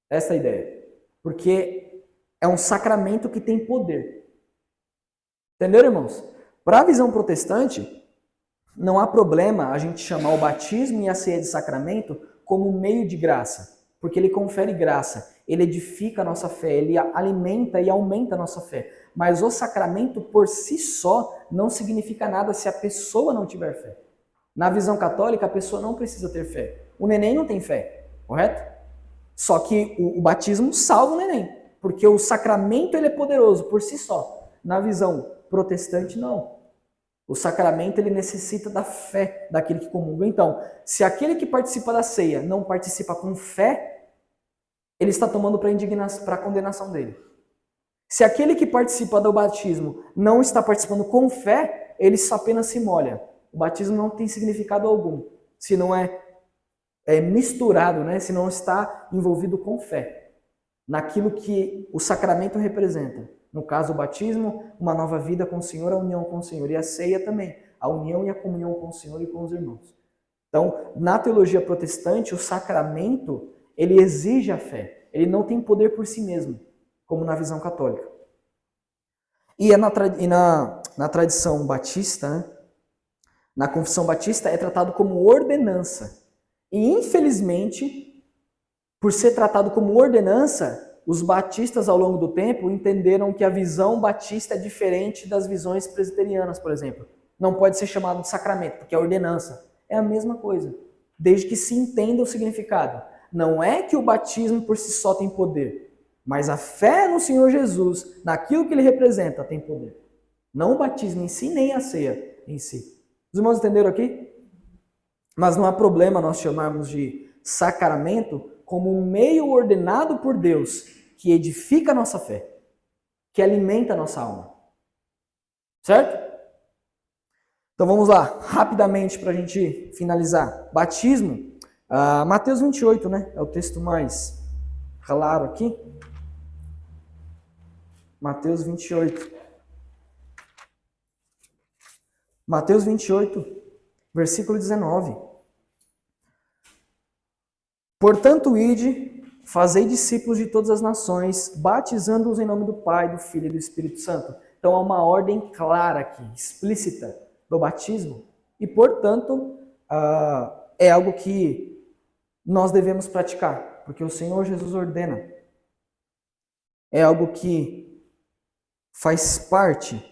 Essa é a ideia. Porque é um sacramento que tem poder. Entenderam, irmãos? Para a visão protestante, não há problema a gente chamar o batismo e a ceia de sacramento como um meio de graça. Porque ele confere graça, ele edifica a nossa fé, ele alimenta e aumenta a nossa fé. Mas o sacramento por si só não significa nada se a pessoa não tiver fé. Na visão católica, a pessoa não precisa ter fé. O neném não tem fé, correto? Só que o batismo salva o neném, porque o sacramento ele é poderoso por si só. Na visão protestante, não. O sacramento ele necessita da fé daquele que comunga. Então, se aquele que participa da ceia não participa com fé, ele está tomando para a condenação dele. Se aquele que participa do batismo não está participando com fé, ele só apenas se molha. O batismo não tem significado algum, se não é misturado, né? Se não está envolvido com fé, naquilo que o sacramento representa. No caso, o batismo, uma nova vida com o Senhor, a união com o Senhor. E a ceia também, a união e a comunhão com o Senhor e com os irmãos. Então, na teologia protestante, o sacramento, ele exige a fé. Ele não tem poder por si mesmo, como na visão católica. E na tradição batista, né? Na confissão batista, é tratado como ordenança. E, infelizmente, por ser tratado como ordenança, os batistas, ao longo do tempo, entenderam que a visão batista é diferente das visões presbiterianas, por exemplo. Não pode ser chamado de sacramento, porque é ordenança. É a mesma coisa, desde que se entenda o significado. Não é que o batismo por si só tem poder, mas a fé no Senhor Jesus, naquilo que ele representa, tem poder. Não o batismo em si, nem a ceia em si. Os irmãos entenderam aqui? Mas não há problema nós chamarmos de sacramento como um meio ordenado por Deus que edifica a nossa fé, que alimenta a nossa alma. Certo? Então vamos lá, rapidamente para a gente finalizar. Batismo, Mateus 28, né? É o texto mais claro aqui. Mateus 28. Mateus 28, versículo 19. Portanto, ide, fazei discípulos de todas as nações, batizando-os em nome do Pai, do Filho e do Espírito Santo. Então há uma ordem clara aqui, explícita do batismo, e portanto é algo que nós devemos praticar, porque o Senhor Jesus ordena. É algo que faz parte.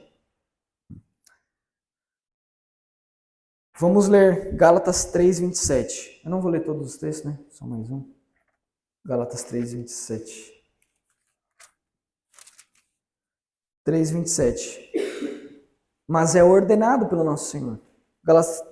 Vamos ler Gálatas 3:27. Eu não vou ler todos os textos, né? Só mais um. Gálatas 3:27. 3:27. Mas é ordenado pelo nosso Senhor.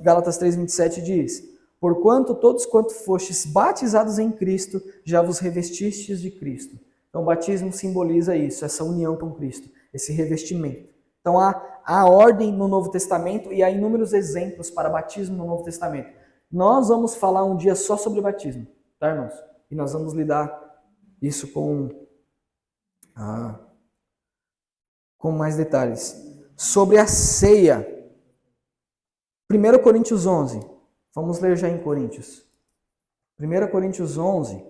Gálatas 3:27 diz: porquanto todos quanto fostes batizados em Cristo, já vos revestistes de Cristo. Então o batismo simboliza isso, essa união com Cristo, esse revestimento. Então há ordem no Novo Testamento e há inúmeros exemplos para batismo no Novo Testamento. Nós vamos falar um dia só sobre batismo, tá, irmãos? E nós vamos lidar isso com mais detalhes. Sobre a ceia. 1 Coríntios 11. Vamos ler já em Coríntios. 1 Coríntios 11.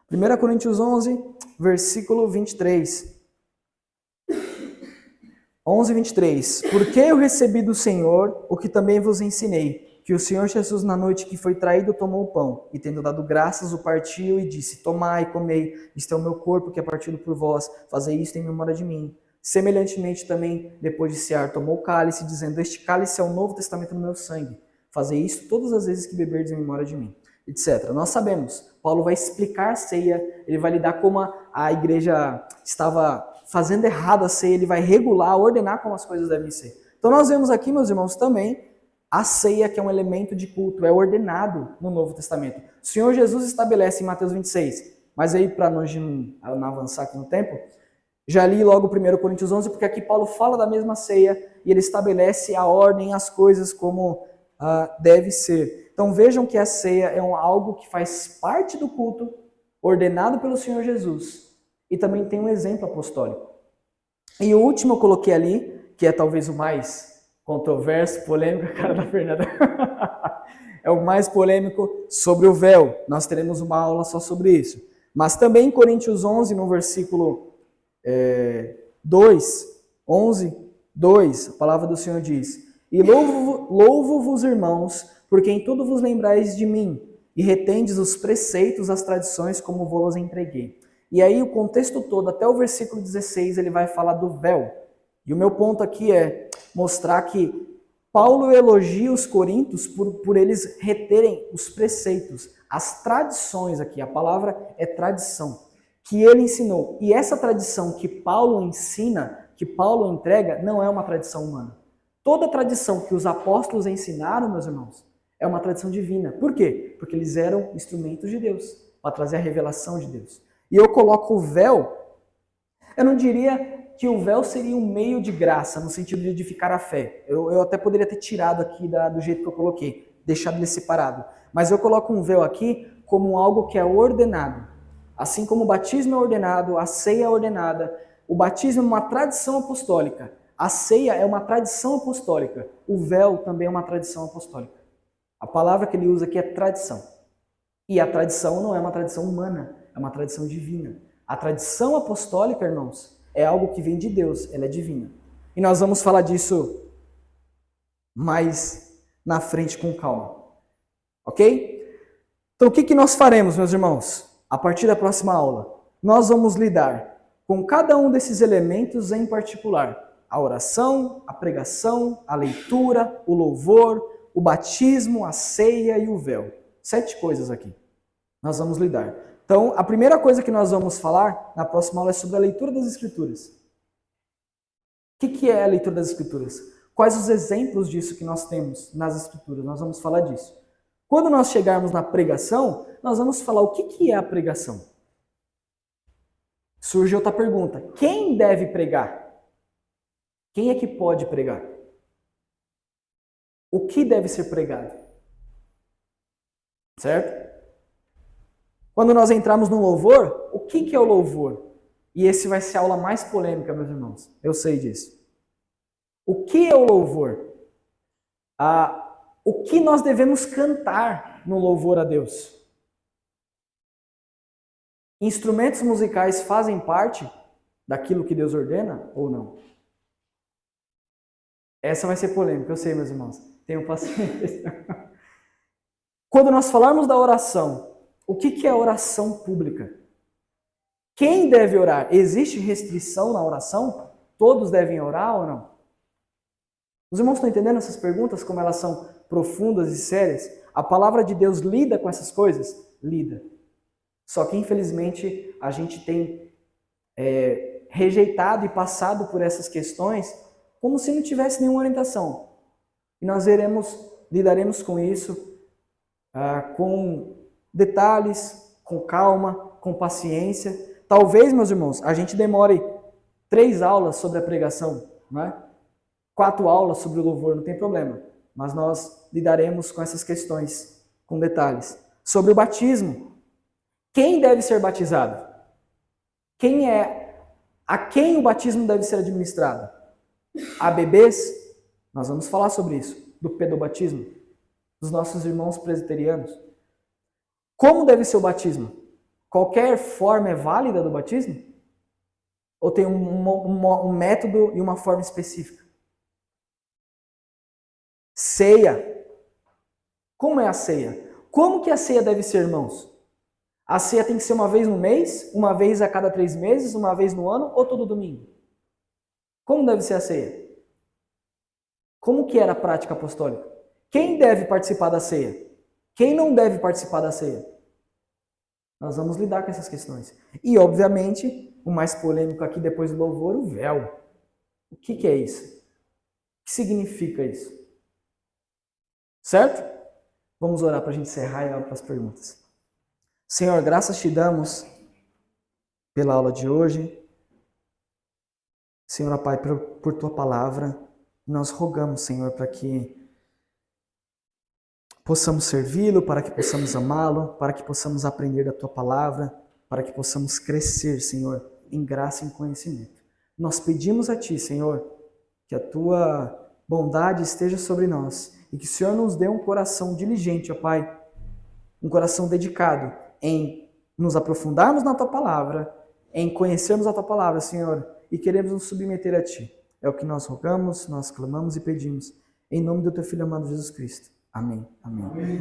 Primeira Coríntios 11, versículo 23. 11:23. Porque eu recebi do Senhor o que também vos ensinei, que o Senhor Jesus, na noite que foi traído, tomou o pão, e tendo dado graças, o partiu e disse: Tomai, comei, isto é o meu corpo que é partido por vós, fazei isto em memória de mim. Semelhantemente também, depois de cear, tomou o cálice, dizendo: Este cálice é o novo testamento no meu sangue. Fazei isto todas as vezes que beberdes em memória de mim, etc. Nós sabemos, Paulo vai explicar a ceia, ele vai lidar como a igreja estava fazendo errado a ceia, ele vai regular, ordenar como as coisas devem ser. Então nós vemos aqui, meus irmãos, também a ceia, que é um elemento de culto, é ordenado no Novo Testamento. O Senhor Jesus estabelece em Mateus 26, mas aí para nós não avançar aqui no tempo, já li logo 1 Coríntios 11, porque aqui Paulo fala da mesma ceia e ele estabelece a ordem, as coisas como deve ser. Então vejam que a ceia é algo que faz parte do culto, ordenado pelo Senhor Jesus, e também tem um exemplo apostólico. E o último eu coloquei ali, que é talvez o mais controverso, polêmico, a cara da Fernanda. É o mais polêmico, sobre o véu. Nós teremos uma aula só sobre isso. Mas também em Coríntios 11, no versículo 11, 2, a palavra do Senhor diz: E louvo-vos, irmãos, porque em tudo vos lembrais de mim, e retendes os preceitos, as tradições, como vos entreguei. E aí o contexto todo, até o versículo 16, ele vai falar do véu. E o meu ponto aqui é mostrar que Paulo elogia os coríntios por eles reterem os preceitos, as tradições aqui, a palavra é tradição, que ele ensinou. E essa tradição que Paulo ensina, que Paulo entrega, não é uma tradição humana. Toda tradição que os apóstolos ensinaram, meus irmãos, é uma tradição divina. Por quê? Porque eles eram instrumentos de Deus, para trazer a revelação de Deus. E eu coloco o véu, eu não diria que o véu seria um meio de graça, no sentido de edificar a fé. Eu até poderia ter tirado aqui do jeito que eu coloquei, deixado ele separado. Mas eu coloco um véu aqui como algo que é ordenado. Assim como o batismo é ordenado, a ceia é ordenada, o batismo é uma tradição apostólica, a ceia é uma tradição apostólica, o véu também é uma tradição apostólica. A palavra que ele usa aqui é tradição. E a tradição não é uma tradição humana, é uma tradição divina. A tradição apostólica, irmãos, é algo que vem de Deus, ela é divina. E nós vamos falar disso mais na frente com calma. Ok? Então o que nós faremos, meus irmãos? A partir da próxima aula, nós vamos lidar com cada um desses elementos em particular. A oração, a pregação, a leitura, o louvor, o batismo, a ceia e o véu. 7 coisas aqui. Nós vamos lidar. Então, a primeira coisa que nós vamos falar na próxima aula é sobre a leitura das Escrituras. O que é a leitura das Escrituras? Quais os exemplos disso que nós temos nas Escrituras? Nós vamos falar disso. Quando nós chegarmos na pregação, nós vamos falar o que é a pregação. Surge outra pergunta. Quem deve pregar? Quem é que pode pregar? O que deve ser pregado? Certo? Quando nós entramos no louvor, o que é o louvor? E esse vai ser a aula mais polêmica, meus irmãos. Eu sei disso. O que é o louvor? O que nós devemos cantar no louvor a Deus? Instrumentos musicais fazem parte daquilo que Deus ordena ou não? Essa vai ser polêmica, eu sei, meus irmãos. Tenham paciência. Quando nós falarmos da oração, o que é a oração pública? Quem deve orar? Existe restrição na oração? Todos devem orar ou não? Os irmãos estão entendendo essas perguntas, como elas são profundas e sérias? A palavra de Deus lida com essas coisas? Lida. Só que, infelizmente, a gente tem rejeitado e passado por essas questões como se não tivesse nenhuma orientação. E nós lidaremos com isso com detalhes, com calma, com paciência. Talvez, meus irmãos, a gente demore 3 aulas sobre a pregação, não é? 4 aulas sobre o louvor, não tem problema. Mas nós lidaremos com essas questões, com detalhes. Sobre o batismo. Quem deve ser batizado? A quem o batismo deve ser administrado? A bebês? Nós vamos falar sobre isso, do pedobatismo, dos nossos irmãos presbiterianos. Como deve ser o batismo? Qualquer forma é válida do batismo? Ou tem um método e uma forma específica? Ceia. Como é a ceia? Como que a ceia deve ser, irmãos? A ceia tem que ser uma vez no mês, uma vez a cada 3 meses, uma vez no ano ou todo domingo? Como deve ser a ceia? Como que era a prática apostólica? Quem deve participar da ceia? Quem não deve participar da ceia? Nós vamos lidar com essas questões. E, obviamente, o mais polêmico aqui depois do louvor, o véu. O que é isso? O que significa isso? Certo? Vamos orar para a gente encerrar e ir para as perguntas. Senhor, graças te damos pela aula de hoje. Senhor, Pai, por tua palavra. Nós rogamos, Senhor, para que possamos servi-lo, para que possamos amá-lo, para que possamos aprender da tua palavra, para que possamos crescer, Senhor, em graça e em conhecimento. Nós pedimos a ti, Senhor, que a tua bondade esteja sobre nós e que o Senhor nos dê um coração diligente, ó Pai, um coração dedicado em nos aprofundarmos na tua palavra, em conhecermos a tua palavra, Senhor, e queremos nos submeter a ti. É o que nós rogamos, nós clamamos e pedimos. Em nome do teu Filho amado Jesus Cristo. Amém. Amém.